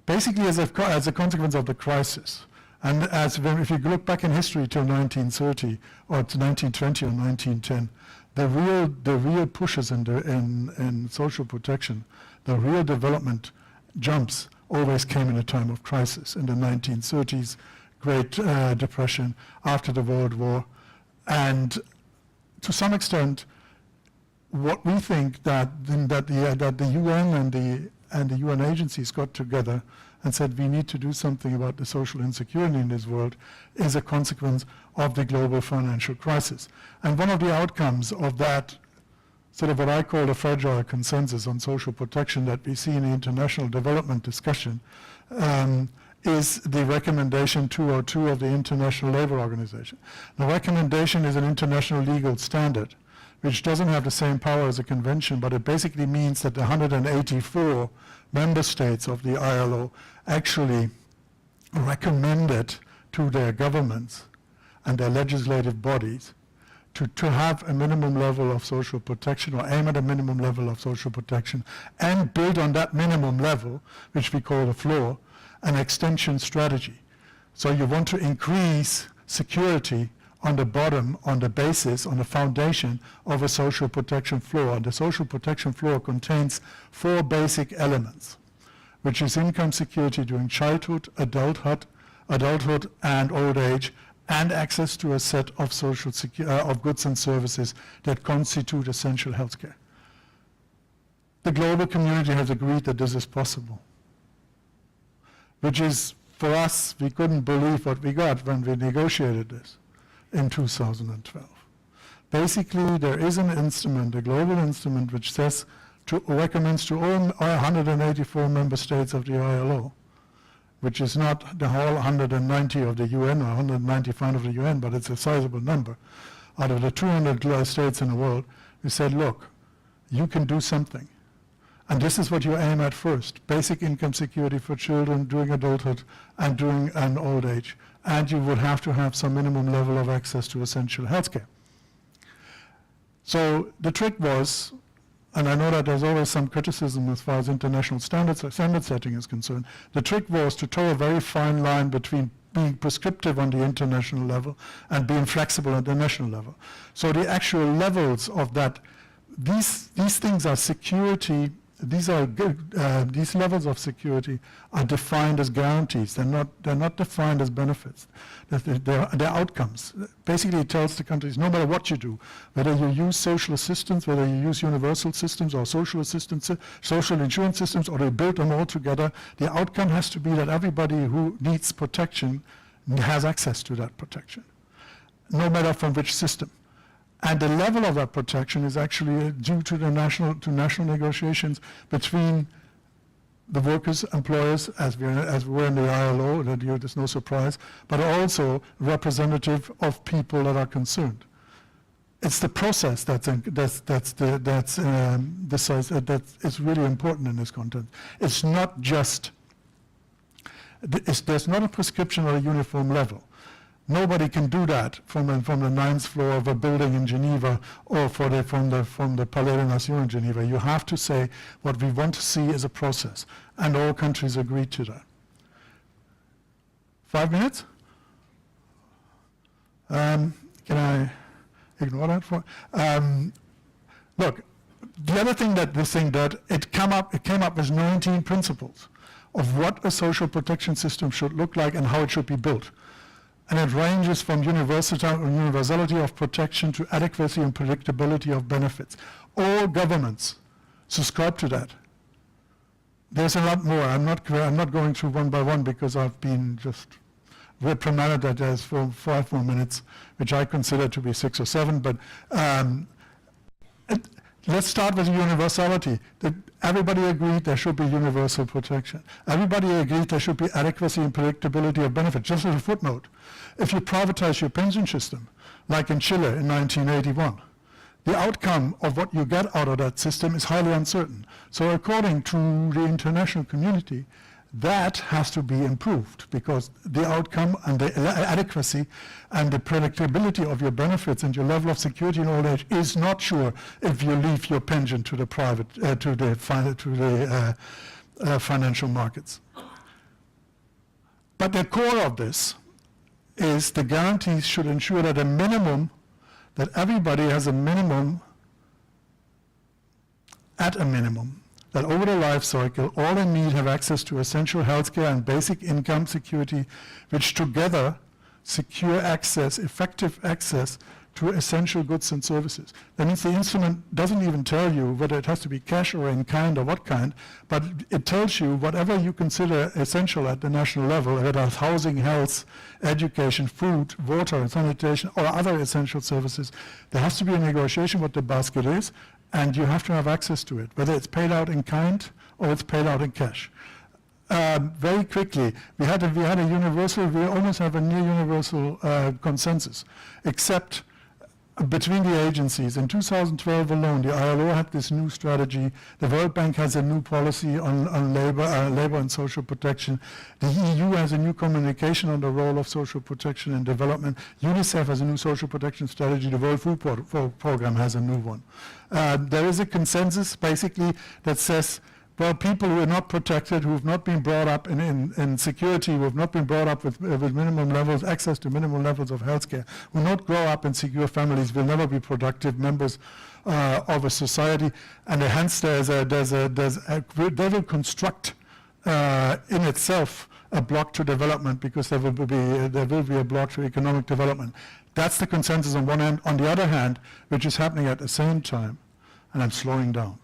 Basically, as a consequence of the crisis, and if you look back in history till 1930 or to 1920 or 1910, the real pushes in social protection, the real development jumps always came in a time of crisis. In the 1930s, Great Depression, after the World War, and to some extent, what we think that the UN and the UN agencies got together and said we need to do something about the social insecurity in this world is a consequence of the global financial crisis. And one of the outcomes of that, sort of what I call the fragile consensus on social protection that we see in the international development discussion, is the recommendation 202 of the International Labour Organization. The recommendation is an international legal standard which doesn't have the same power as a convention, but it basically means that the 184 member states of the ILO actually recommended to their governments and their legislative bodies to have a minimum level of social protection, or aim at a minimum level of social protection, and build on that minimum level, which we call the floor, an extension strategy. So you want to increase security on the bottom, on the basis, on the foundation of a social protection floor. And the social protection floor contains 4 basic elements, which is income security during childhood, adulthood, and old age, and access to a set of of goods and services that constitute essential healthcare. The global community has agreed that this is possible, which is, for us, we couldn't believe what we got when we negotiated this in 2012. Basically, there is an instrument, a global instrument, which says recommends to all 184 member states of the ILO, which is not the whole 190 of the UN or 195 of the UN, but it's a sizable number. Out of the 200 states in the world, we said, look, you can do something. And this is what you aim at first: basic income security for children during adulthood and during an old age. And you would have to have some minimum level of access to essential healthcare. So the trick was, and I know that there's always some criticism as far as international standard setting is concerned, the trick was to toe a very fine line between being prescriptive on the international level and being flexible at the national level. So the actual levels of that, these things are security. These levels of security are defined as guarantees. They're not defined as benefits. They're outcomes. Basically, it tells the countries, no matter what you do, whether you use social assistance, whether you use universal systems or social assistance, social insurance systems, or you build them all together, the outcome has to be that everybody who needs protection has access to that protection, no matter from which system. And the level of that protection is actually due to the national negotiations between the workers, employers, as we're in the ILO, there's no surprise, but also representative of people that are concerned. It's the process that's really important in this context. It's not just, there's not a prescription or a uniform level. Nobody can do that from the 9th floor of a building in Geneva or from the Palais des Nations in Geneva. You have to say what we want to see is a process, and all countries agreed to that. 5 minutes? Can I ignore that for? Look, the other thing that this thing did, it came up with 19 principles of what a social protection system should look like and how it should be built. And it ranges from universality of protection to adequacy and predictability of benefits. All governments subscribe to that. There's a lot more. I'm not going through one by one because I've been just reprimanded that there's 5 more minutes, which I consider to be 6 or 7. But let's start with universality. Everybody agreed there should be universal protection. Everybody agreed there should be adequacy and predictability of benefit. Just as a footnote, if you privatize your pension system, like in Chile in 1981, the outcome of what you get out of that system is highly uncertain. So according to the international community, that has to be improved, because the outcome and the adequacy and the predictability of your benefits and your level of security in old age is not sure if you leave your pension to the financial markets. But the core of this is the guarantees should ensure that that everybody has a minimum, at a minimum, that over the life cycle, all in need have access to essential healthcare and basic income security, which together secure access, effective access to essential goods and services. That means the instrument doesn't even tell you whether it has to be cash or in kind or what kind, but it tells you whatever you consider essential at the national level, whether it's housing, health, education, food, water, sanitation, or other essential services. There has to be a negotiation what the basket is, and you have to have access to it, whether it's paid out in kind or it's paid out in cash. Very quickly, we almost have a near universal consensus, except between the agencies. In 2012 alone, the ILO had this new strategy. The World Bank has a new policy on labor and social protection. The EU has a new communication on the role of social protection and development. UNICEF has a new social protection strategy. The World Food Program has a new one. There is a consensus, basically, that says, well, people who are not protected, who have not been brought up in security, who have not been brought up with minimum levels, access to minimum levels of healthcare, who not grow up in secure families, will never be productive members of a society, and hence they will construct in itself a block to development, because there will be a block to economic development. That's the consensus on one hand. On the other hand, which is happening at the same time, and I'm slowing down.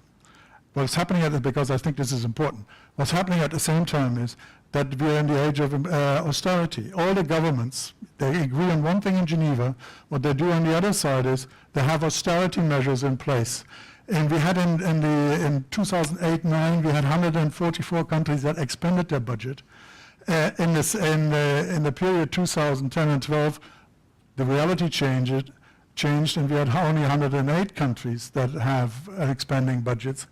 What's happening at it, because I think this is important, what's happening at the same time is that we are in the age of austerity. All the governments, they agree on one thing in Geneva. What they do on the other side is they have austerity measures in place. And we had in 2008-9, we had 144 countries that expanded their budget. In the period 2010 and 12, the reality changed, and we had only 108 countries that have expanding budgets,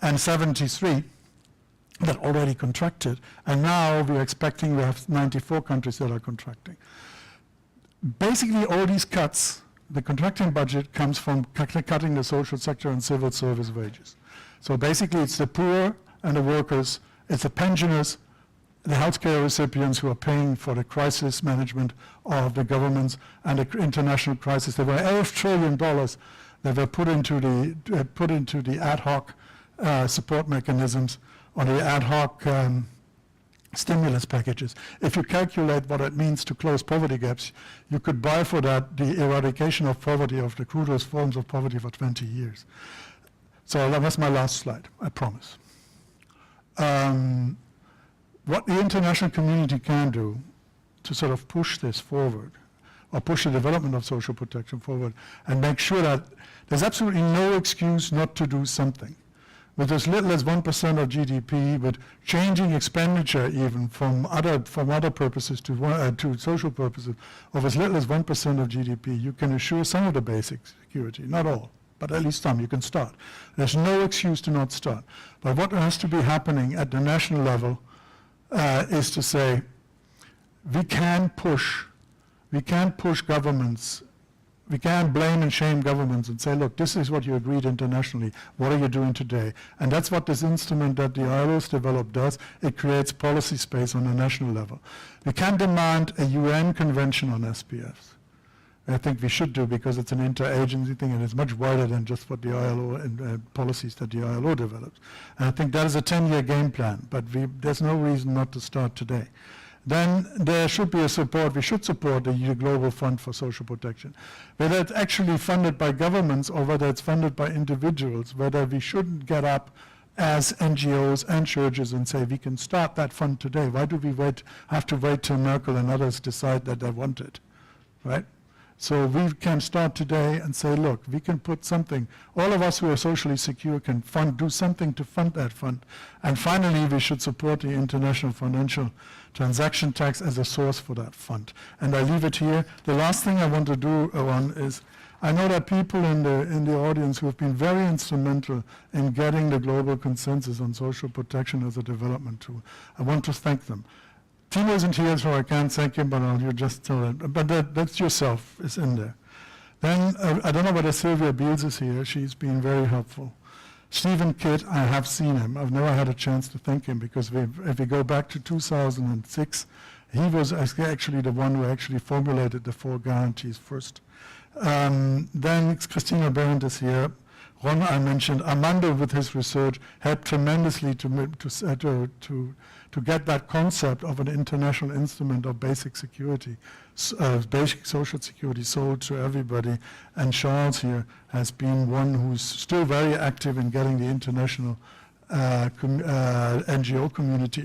and 73 that already contracted. And now we have 94 countries that are contracting. Basically, all these cuts, the contracting budget comes from cutting the social sector and civil service wages. So basically, it's the poor and the workers, it's the pensioners, the healthcare recipients who are paying for the crisis management of the governments and the international crisis. There were $11 trillion that were put into the ad hoc support mechanisms, or the ad hoc stimulus packages. If you calculate what it means to close poverty gaps, you could buy for that the eradication of poverty, of the crudest forms of poverty, for 20 years. So that's my last slide, I promise. What the international community can do to sort of push this forward, or push the development of social protection forward, and make sure that there's absolutely no excuse not to do something. With as little as 1% of GDP, with changing expenditure even from other purposes to social purposes, of as little as 1% of GDP, you can assure some of the basic security, not all, but at least some. You can start. There's no excuse to not start. But what has to be happening at the national level is to say, we can't push governments. We can't blame and shame governments and say, look, this is what you agreed internationally. What are you doing today? And that's what this instrument that the ILO's developed does. It creates policy space on a national level. We can't demand a UN convention on SPFs. I think we should do, because it's an interagency thing and it's much wider than just what the ILO and policies that the ILO develops. And I think that is a 10-year game plan, but there's no reason not to start today. Then there should be a support. We should support the Global Fund for Social Protection. Whether it's actually funded by governments or whether it's funded by individuals, whether we shouldn't get up as NGOs and churches and say, we can start that fund today. Why do we have to wait till Merkel and others decide that they want it, right? So we can start today and say, look, we can put something, all of us who are socially secure can do something to fund that fund. And finally, we should support the international financial transaction tax as a source for that fund. And I leave it here. The last thing I want to do, Ron, is I know that people in the audience who have been very instrumental in getting the global consensus on social protection as a development tool. I want to thank them. Timo isn't here, so I can't thank him, but I'll just tell it. But that's yourself, is in there. Then, I don't know whether Sylvia Beals is here. She's been very helpful. Stephen Kidd, I have seen him. I've never had a chance to thank him because if we go back to 2006, he was actually the one who actually formulated the 4 guarantees first. Then Christina Barrientos here. Ron, I mentioned. Armando, with his research, helped tremendously to get that concept of an international instrument of basic security, basic social security sold to everybody. And Charles here has been one who's still very active in getting the international NGO community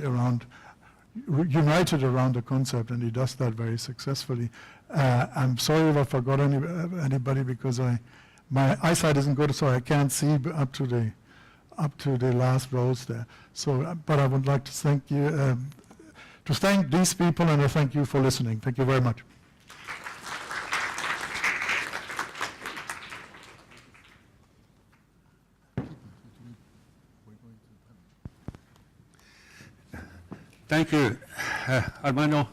united around the concept, and he does that very successfully. I'm sorry if I forgot anybody because my eyesight isn't good, so I can't see up to the last rows there. So, but I would like to thank you, to thank these people, and I thank you for listening. Thank you very much. Thank you, Armando,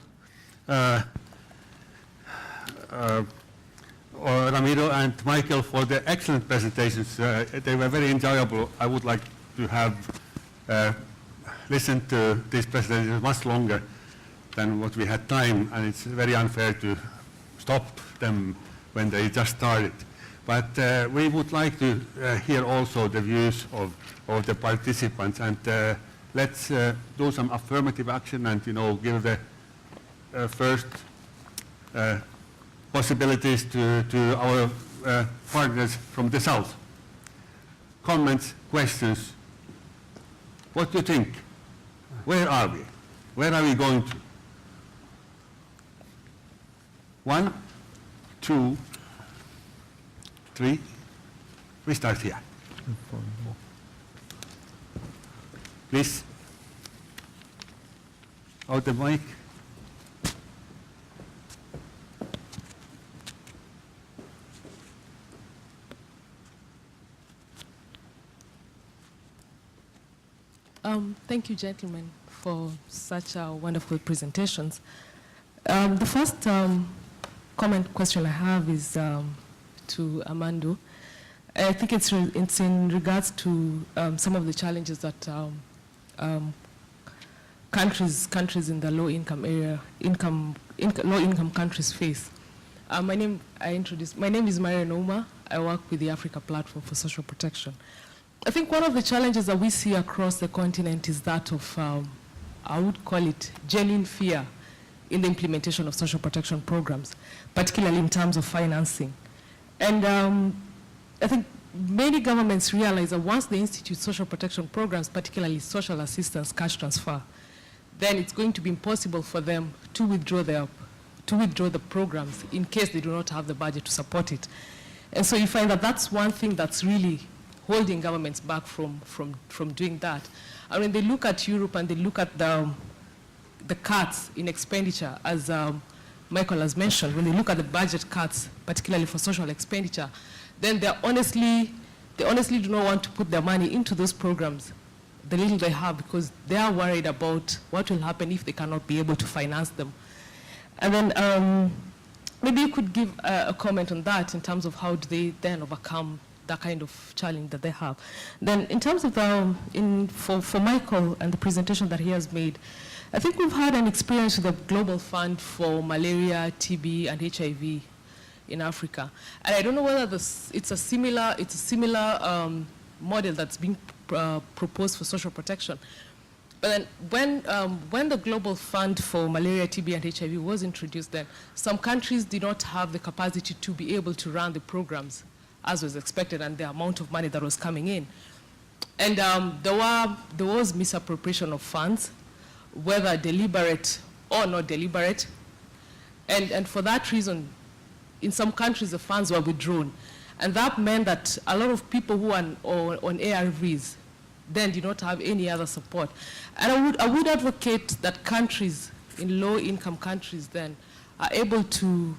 Ramiro and Michael for the excellent presentations. They were very enjoyable. I would like to have listened to these presentations much longer than what we had time, and it's very unfair to stop them when they just started. But we would like to hear also the views of the participants, and let's do some affirmative action and, give the first possibilities to our partners from the South. Comments, questions. What do you think? Where are we? Where are we going to? 1, 2, 3. We start here. Please. Out the mic. Thank you, gentlemen, for such wonderful presentations. The first question I have is to Armando. I think it's in regards to some of the challenges that countries in the low-income area, low-income countries face. My name is Maria Noma. I work with the Africa Platform for Social Protection. I think one of the challenges that we see across the continent is that of, I would call it genuine fear in the implementation of social protection programs, particularly in terms of financing. And I think many governments realize that once they institute social protection programs, particularly social assistance, cash transfer, then it's going to be impossible for them to withdraw the programs in case they do not have the budget to support it. And so you find that that's one thing that's really holding governments back from doing that. And when they look at Europe and they look at the cuts in expenditure, as Michael has mentioned, when they look at the budget cuts, particularly for social expenditure, then they honestly do not want to put their money into those programs, the little they have, because they are worried about what will happen if they cannot be able to finance them. And then maybe you could give a comment on that in terms of how do they then overcome that kind of challenge that they have. Then in terms of for Michael and the presentation that he has made, I think we've had an experience with the Global Fund for Malaria, TB, and HIV in Africa. And I don't know whether it's a similar model that's being proposed for social protection. But then when the Global Fund for Malaria, TB, and HIV was introduced, then some countries did not have the capacity to be able to run the programs as was expected, and the amount of money that was coming in. And there was misappropriation of funds, whether deliberate or not deliberate. And for that reason, in some countries the funds were withdrawn. And that meant that a lot of people who are on ARVs then did not have any other support. And I would advocate that countries, in low-income countries then, are able to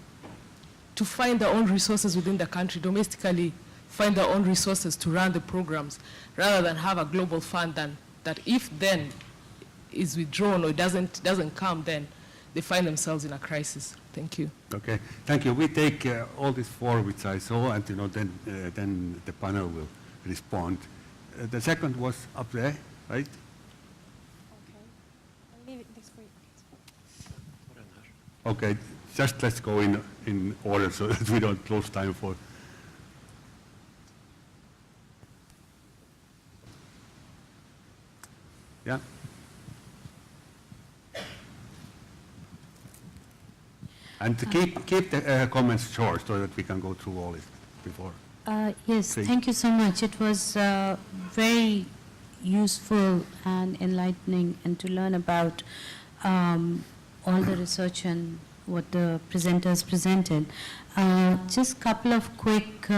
find their own resources within the country, domestically find their own resources to run the programs, rather than have a global fund that if then is withdrawn or doesn't come, then they find themselves in a crisis. Thank you. Okay, thank you. We take all these four which I saw, and then the panel will respond. The second was up there, right? Okay. I'll leave it this for you. Okay, just let's go in order so that we don't lose time for. Yeah. And keep the comments short so that we can go through all it before. Yes, Please. thank you so much. It was very useful and enlightening, and to learn about all the research and what the presenters presented. Just a couple of quick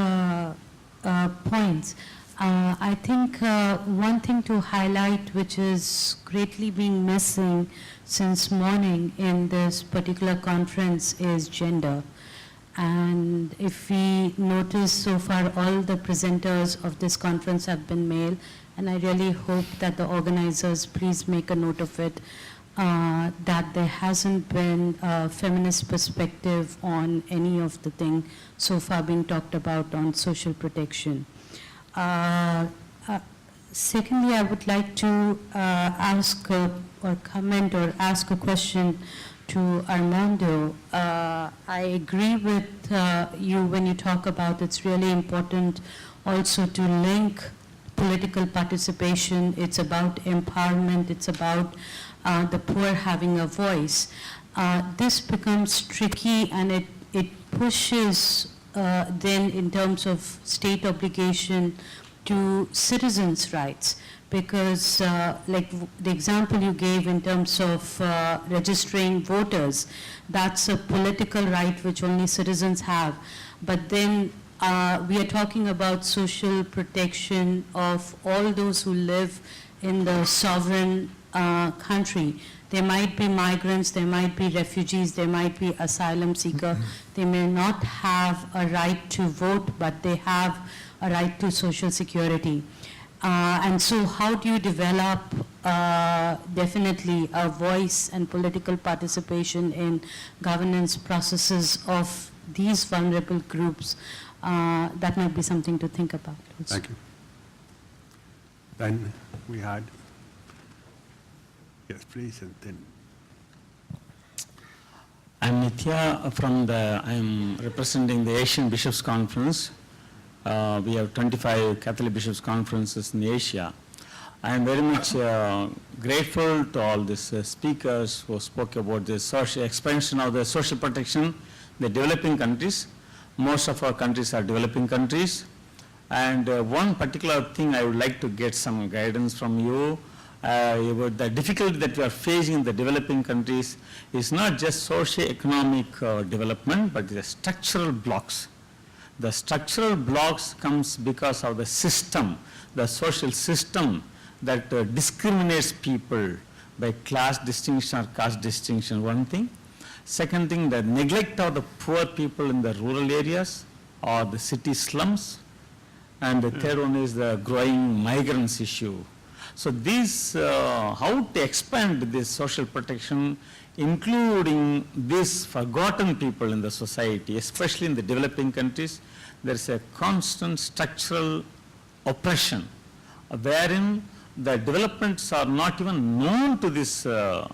points. I think one thing to highlight, which is greatly being missing since morning in this particular conference, is gender. And if we notice so far, all the presenters of this conference have been male, and I really hope that the organizers please make a note of it, that there hasn't been a feminist perspective on any of the things so far being talked about on social protection. Secondly, I would like to ask or comment or ask a question to Armando. I agree with you when you talk about it's really important also to link political participation. It's about empowerment. It's about the poor having a voice. This becomes tricky, and it pushes then in terms of state obligation to citizens' rights, because like the example you gave in terms of registering voters, that's a political right which only citizens have. But then we are talking about social protection of all those who live in the sovereign country. There might be migrants, there might be refugees, there might be asylum seeker. They may not have a right to vote, but they have a right to social security. And so how do you develop definitely a voice and political participation in governance processes of these vulnerable groups? That might be something to think about. Thank you. Then we had, yes, please, and then. I'm Nithya I'm representing the Asian Bishops' Conference. We have 25 Catholic Bishops' Conferences in Asia. I am very much grateful to all these speakers who spoke about the social expansion of the social protection in the developing countries. Most of our countries are developing countries. And one particular thing I would like to get some guidance from you about the difficulty that we are facing in the developing countries is not just socio-economic development, but the structural blocks. The structural blocks comes because of the system, the social system that discriminates people by class distinction or caste distinction, one thing. Second thing, the neglect of the poor people in the rural areas or the city slums. And the third one is the growing migrants issue. So these, how to expand this social protection, including these forgotten people in the society, especially in the developing countries. There's a constant structural oppression, wherein the developments are not even known to this, the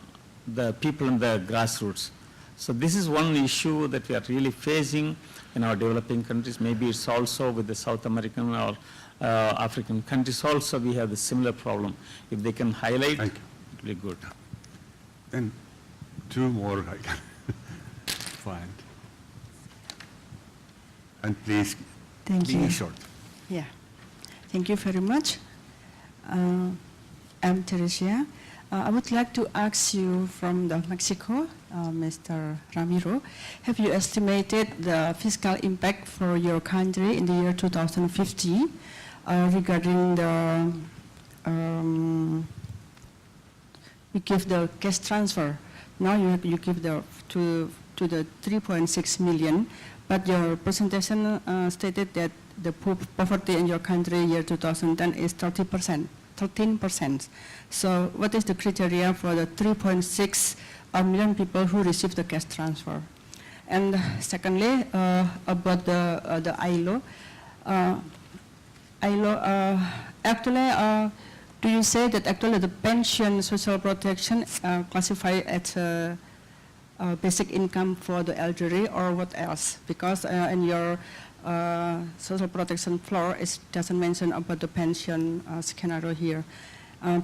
people in the grassroots. So this is one issue that we are really facing in our developing countries. Maybe it's also with the South American or African countries also we have the similar problem. If they can highlight, it will be good. Then two more I can find. And please, Thank be you. short. Yeah, thank you very much. I'm Teresia. I would like to ask you from Mexico, Mr. Ramiro, have you estimated the fiscal impact for your country in the year 2050 regarding the, you give the cash transfer. Now you give to the 3.6 million, but your presentation stated that the poverty in your country year 2010 is 13%. So what is the criteria for the 3.6 million people who receive the cash transfer? And secondly, about the ILO. Actually, do you say that actually the pension social protection classify as basic income for the elderly or what else? Because in your social protection floor, it doesn't mention about the pension scenario here.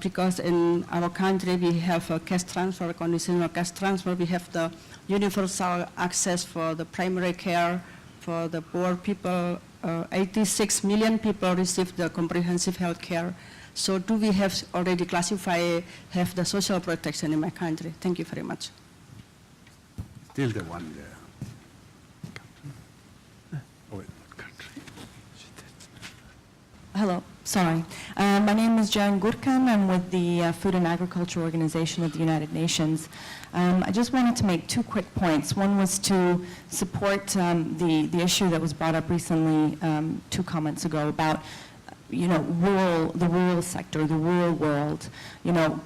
Because in our country, we have a cash transfer, conditional cash transfer. We have the universal access for the primary care for the poor people. 86 million people receive the comprehensive health care. So do we have already have the social protection in my country? Thank you very much. Still the one there. Hello, sorry. My name is Jan Gurkan. I'm with the Food and Agriculture Organization of the United Nations. I just wanted to make 2 quick points. One was to support the issue that was brought up recently 2 comments ago about the rural sector, the rural world.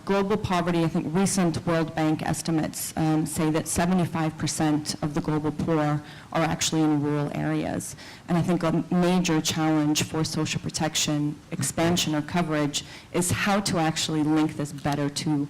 Global poverty, I think recent World Bank estimates say that 75% of the global poor are actually in rural areas. And I think a major challenge for social protection, expansion or coverage is how to actually link this better to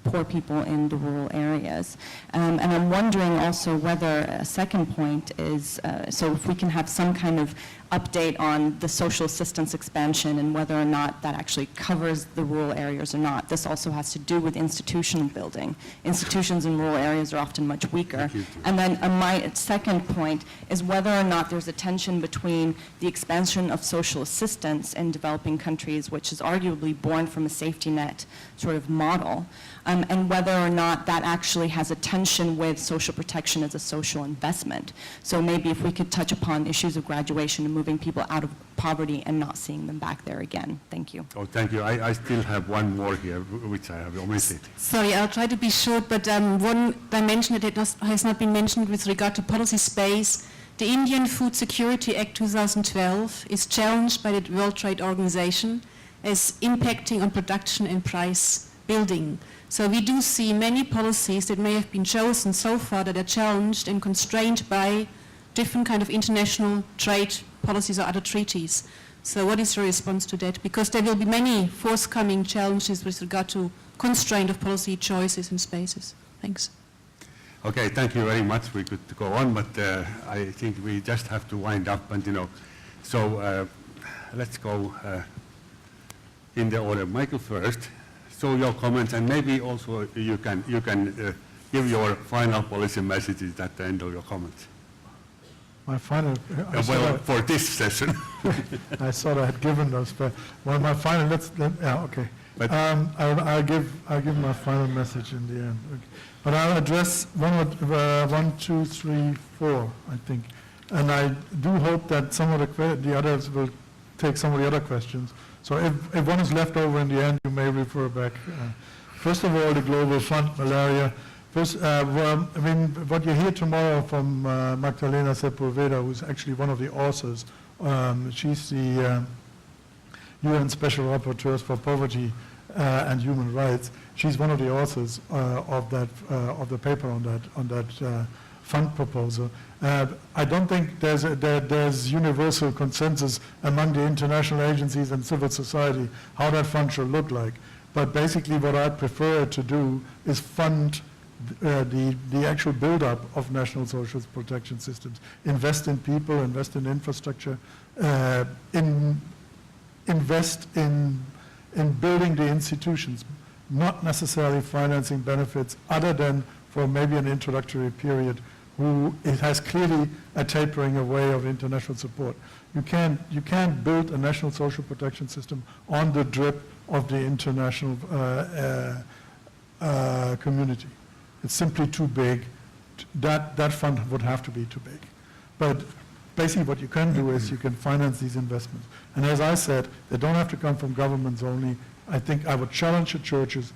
poor people in the rural areas. And I'm wondering also whether a second point is, so if we can have some kind of update on the social assistance expansion and whether or not that actually covers the rural areas or not. This also has to do with institutional building. Institutions in rural areas are often much weaker. And then my second point is whether or not there's a tension between the expansion of social assistance in developing countries, which is arguably born from a safety net sort of model, and whether or not that actually has a tension with social protection as a social investment. So maybe if we could touch upon issues of graduation and moving people out of poverty and not seeing them back there again. Thank you. Oh, thank you. I still have one more here, which I have omitted. Sorry, I'll try to be short, but one dimension that has not been mentioned with regard to policy space, the Indian Food Security Act 2012 is challenged by the World Trade Organization as impacting on production and price building. So we do see many policies that may have been chosen so far that are challenged and constrained by different kind of international trade policies or other treaties. So what is your response to that? Because there will be many forthcoming challenges with regard to constraint of policy choices and spaces. Thanks. Okay, thank you very much. We could go on, but I think we just have to wind up. And so let's go in the order. Michael first. So your comments, and maybe also you can give your final policy messages at the end of your comments. My final... for this session. I thought I had given those, but my final... okay. But I'll give my final message in the end. Okay. But I'll address 1, 2, 3, 4, I think. And I do hope that some of the others will take some of the other questions. So if one is left over in the end, you may refer back. First of all, the Global Fund, malaria. First, what you hear tomorrow from Magdalena Sepulveda, who's actually one of the authors, she's the UN Special Rapporteur for Poverty and Human Rights. She's one of the authors of the paper on that fund proposal. I don't think there's universal consensus among the international agencies and civil society how that fund should look like. But basically what I prefer to do is fund the actual build-up of national social protection systems, invest in people, invest in infrastructure, invest in building the institutions, not necessarily financing benefits other than for maybe an introductory period it has clearly a tapering away of international support. You can't build a national social protection system on the drip of the international community. It's simply too big. That fund would have to be too big. But basically what you can do is you can finance these investments. And as I said, they don't have to come from governments only. I think I would challenge the churches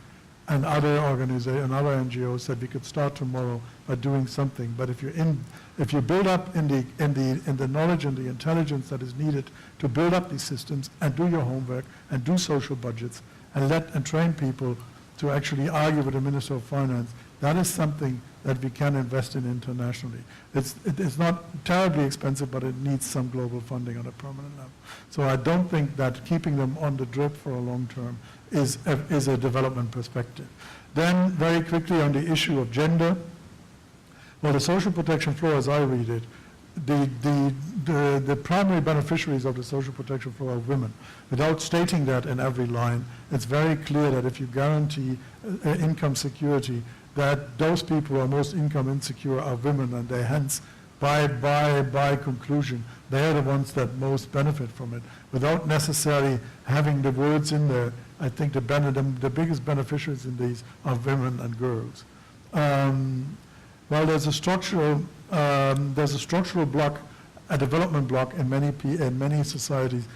and other organizations and other NGOs that we could start tomorrow by doing something. But if you build up in the knowledge and the intelligence that is needed to build up these systems and do your homework and do social budgets and train people to actually argue with the Minister of Finance, that is something that we can invest in internationally. It's not terribly expensive, but it needs some global funding on a permanent level. So I don't think that keeping them on the drip for a long term is a development perspective. Then very quickly on the issue of gender, well, the social protection floor, as I read it, the primary beneficiaries of the social protection floor are women. Without stating that in every line, it's very clear that if you guarantee income security, that those people who are most income insecure are women, and they hence, by conclusion, they are the ones that most benefit from it. Without necessarily having the words in there, I think the biggest beneficiaries in these are women and girls. Well, there's a structural block, a development block in many societies,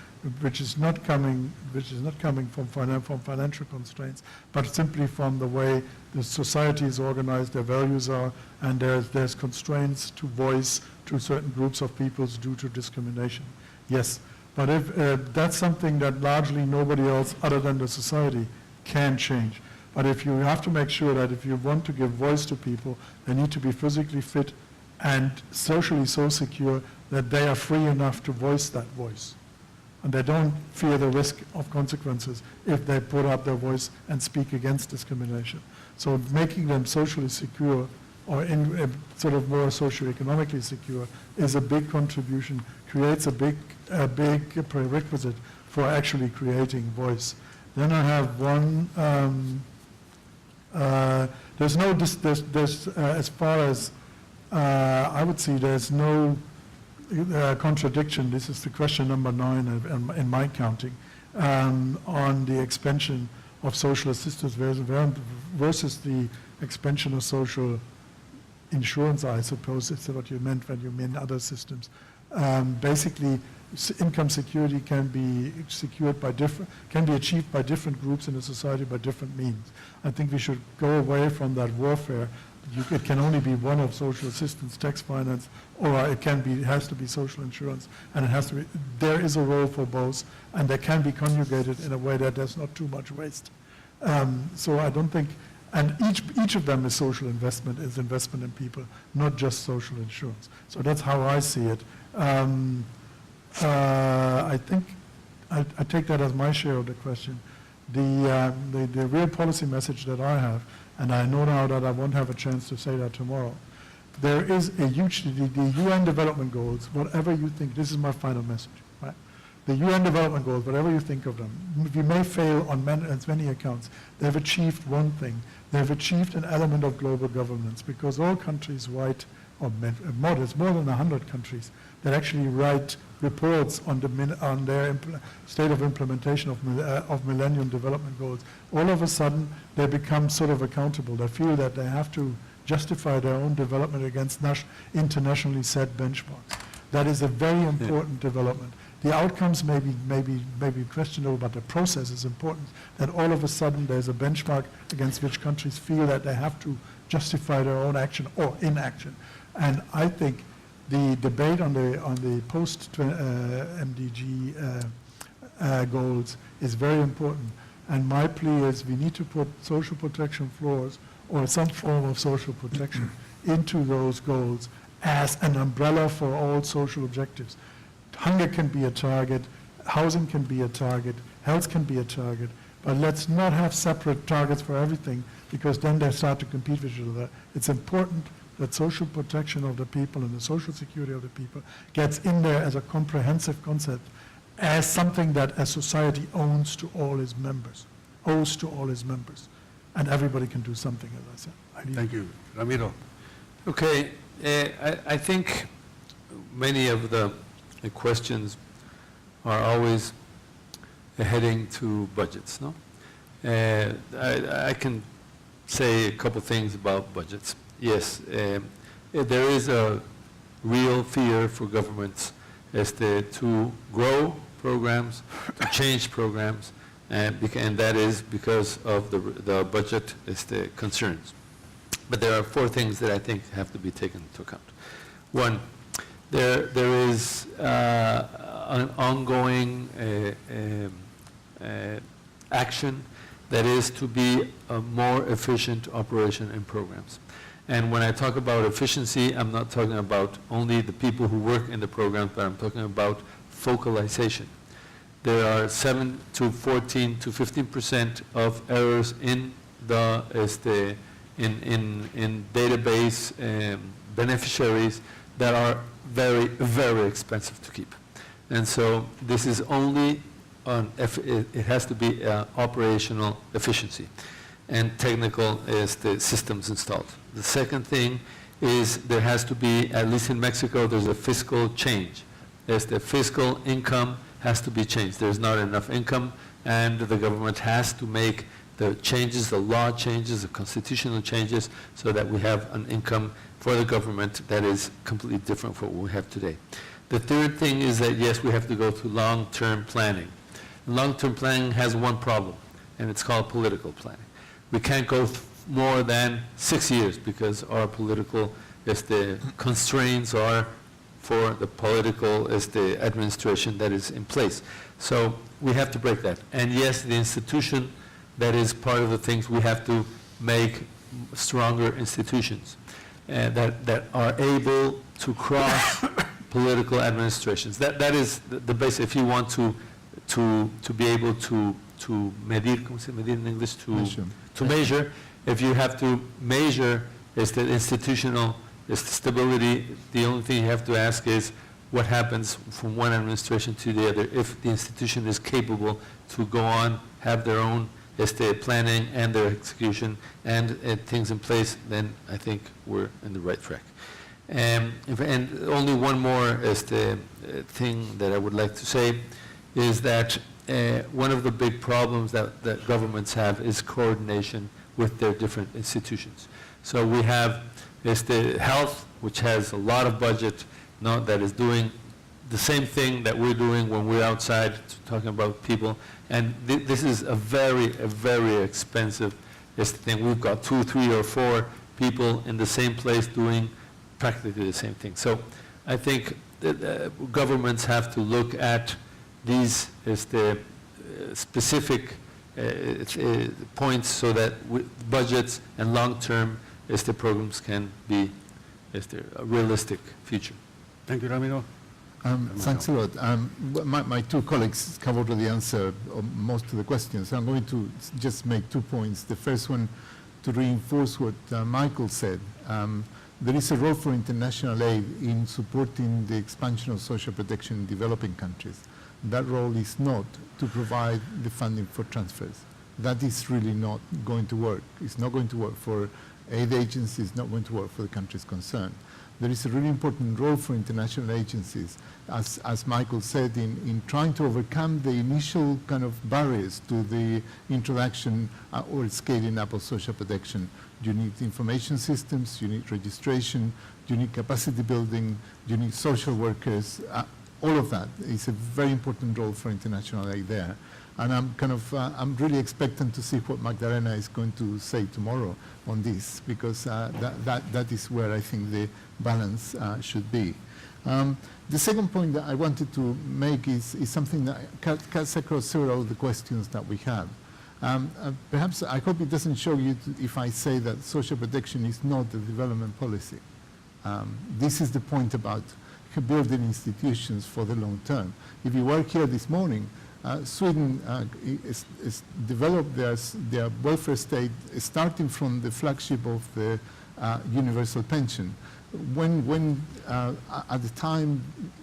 which is not coming from financial constraints, but simply from the way the society is organized, their values are, and there's constraints to voice to certain groups of peoples due to discrimination. Yes, but if that's something that largely nobody else other than the society can change. But if you have to make sure that if you want to give voice to people, they need to be physically fit and socially so secure that they are free enough to voice that voice. And they don't fear the risk of consequences if they put up their voice and speak against discrimination. So making them socially secure or sort of more socioeconomically secure is a big contribution, creates a big prerequisite for actually creating voice. Then I have one, as far as I would see, there's no contradiction. This is the question number 9 in my counting, on the expansion of social assistance versus the expansion of social insurance, I suppose. It's what you meant when you mean other systems. Basically, income security can be achieved by different groups in a society by different means. I think we should go away from that warfare. It can only be one of social assistance, tax finance, or it has to be social insurance, and it has to be. There is a role for both, and they can be conjugated in a way that there's not too much waste. So I don't think, and each of them is social investment, is investment in people, not just social insurance. So that's how I see it. I think I take that as my share of the question. The real policy message that I have, and I know now that I won't have a chance to say that tomorrow, there is a huge, the UN development goals, whatever you think, this is my final message, right? The UN development goals, whatever you think of them, we may fail on as many accounts. They've achieved one thing. They've achieved an element of global governance, because all countries write, or there's more than 100 countries that actually write reports on their state of implementation of Millennium Development Goals. All of a sudden, they become sort of accountable. They feel that they have to justify their own development against internationally set benchmarks. That is a very important development. The outcomes may be questionable, but the process is important, that all of a sudden there's a benchmark against which countries feel that they have to justify their own action or inaction. And I think the debate on the post-MDG goals is very important. And my plea is we need to put social protection floors or some form of social protection into those goals as an umbrella for all social objectives. Hunger can be a target, housing can be a target, health can be a target, but let's not have separate targets for everything, because then they start to compete with each other. It's important that social protection of the people and the social security of the people gets in there as a comprehensive concept, as something that a society owes to all its members, and everybody can do something, as I said. Thank you. Ramiro. Okay, I think many of the questions are always heading to budgets, no? I can say a couple things about budgets. Yes, there is a real fear for governments as to grow programs, to change programs, and that is because of the budget concerns. But there are four things that I think have to be taken into account. One, there is an ongoing action that is to be a more efficient operation in programs. And when I talk about efficiency, I'm not talking about only the people who work in the programs, but I'm talking about focalization. There are 7 to 14 to 15% of errors in the in database beneficiaries that are very, very expensive to keep. And so this is only on, it has to be operational efficiency and technical systems installed. The second thing is there has to be, at least in Mexico, there's a fiscal change. There's the fiscal income has to be changed. There's not enough income, and the government has to make the changes, the law changes, the constitutional changes, so that we have an income for the government that is completely different from what we have today. The third thing is that, yes, we have to go to long-term planning. Long-term planning has one problem, and it's called political planning. We can't go more than 6 years because our political constraints are for the political administration that is in place. So we have to break that. And yes, the institution, that is part of the things we have to make stronger institutions that are able to cross political administrations. That is the base. If you want to be able to medir, ¿cómo se medir in English? To measure. If you have to measure the institutional stability, the only thing you have to ask is what happens from one administration to the other. If the institution is capable to go on, have their own planning and their execution and things in place, then I think we're in the right track. And only one more thing that I would like to say is that one of the big problems that governments have is coordination with their different institutions. So we have health, which has a lot of budget, that is doing the same thing that we're doing when we're outside talking about people. And this is a very expensive thing. We've got 2, 3, or 4 people in the same place doing practically the same thing. So I think that, governments have to look at these specific points so that budgets and long-term programs can be a realistic future. Thank you, Ramiro. Thanks a lot. My two colleagues have already answered most of the questions. I'm going to just make 2 points. The first one, to reinforce what Michael said. There is a role for international aid in supporting the expansion of social protection in developing countries. That role is not to provide the funding for transfers. That is really not going to work. It's not going to work for aid agencies, it's not going to work for the countries concerned. There is a really important role for international agencies, as Michael said, in trying to overcome the initial kind of barriers to the introduction or scaling up of social protection. You need information systems, you need registration, you need capacity building, you need social workers. All of that is a very important role for international aid there. And I'm really expectant to see what Magdalena is going to say tomorrow on this, because that is where I think the balance should be. The second point that I wanted to make is something that cuts across several of the questions that we have. Perhaps I hope it doesn't show you if I say that social protection is not a development policy. This is the point about building institutions for the long term. If you were here this morning, Sweden is developed their welfare state starting from the flagship of the universal pension. When at the time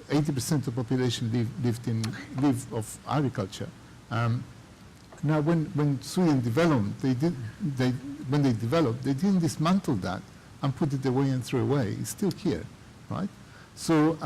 80% of the population lived of agriculture. Now when Sweden developed, they didn't dismantle that. and put it away and throw away. It's still here, right? So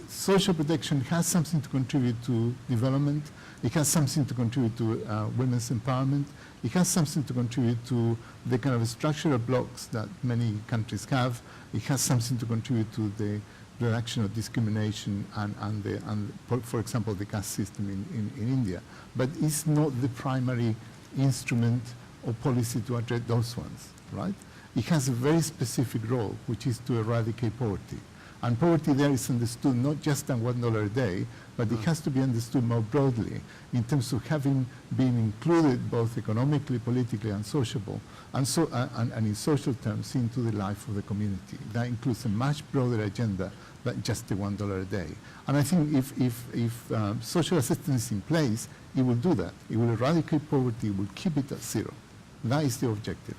social protection has something to contribute to development. It has something to contribute to women's empowerment. It has something to contribute to the kind of structural blocks that many countries have. It has something to contribute to the reduction of discrimination and for example, the caste system in India. But it's not the primary instrument or policy to address those ones, right? It has a very specific role, which is to eradicate poverty. And poverty there is understood not just on $1 a day, but it has to be understood more broadly in terms of having been included both economically, politically, and sociable, and in social terms into the life of the community. That includes a much broader agenda than just the $1 a day. And I think if social assistance is in place, it will do that. It will eradicate poverty, it will keep it at zero. That is the objective.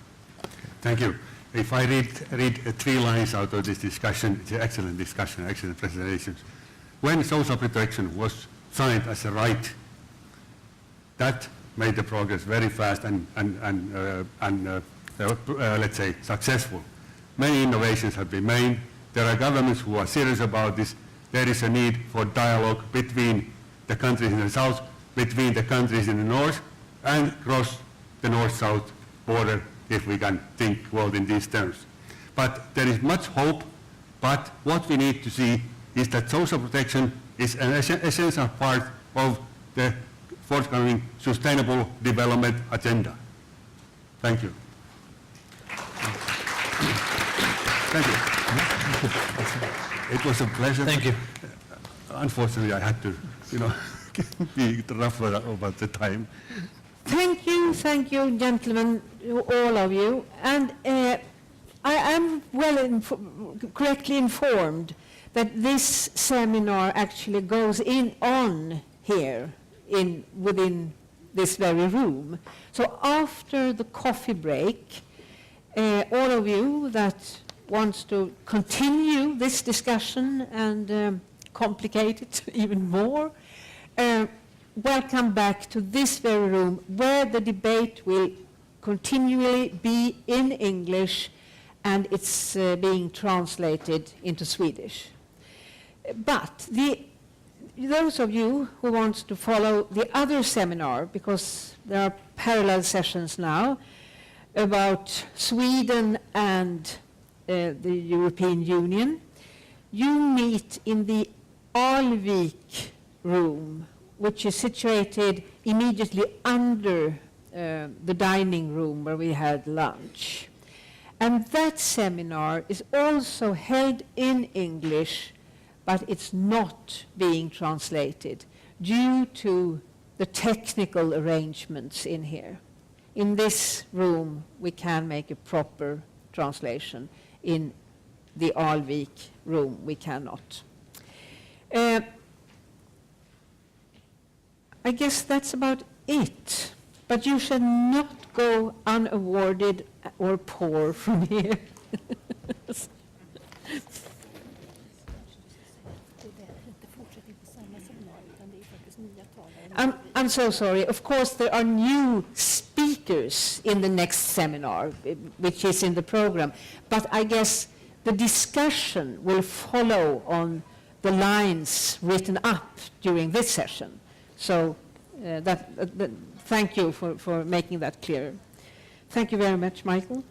Thank you. If I read 3 lines out of this discussion, it's an excellent discussion, excellent presentations. When social protection was signed as a right, that made the progress very fast and let's say, successful. Many innovations have been made. There are governments who are serious about this. There is a need for dialogue between the countries in the south, between the countries in the north, and across the north-south border, if we can think world in these terms. But there is much hope, but what we need to see is that social protection is an essential part of the forthcoming sustainable development agenda. Thank you. Thank you. It was a pleasure. Thank you. Unfortunately, I had to, be rough about the time. Thank you, gentlemen, all of you. And I am correctly informed that this seminar actually goes on here within this very room. So after the coffee break, all of you that wants to continue this discussion and complicate it even more, welcome back to this very room where the debate will continually be in English and it's being translated into Swedish. But those of you who want to follow the other seminar, because there are parallel sessions now about Sweden and the European Union, you meet in the Alvik room, which is situated immediately under the dining room where we had lunch. And that seminar is also held in English, but it's not being translated due to the technical arrangements in here. In this room, we can make a proper translation. In the Alvik room, we cannot. I guess that's about it. But you should not go unawarded or poor from here. I'm so sorry. Of course, there are new speakers in the next seminar, which is in the program. But I guess the discussion will follow on the lines written up during this session. So thank you for making that clear. Thank you very much, Michael.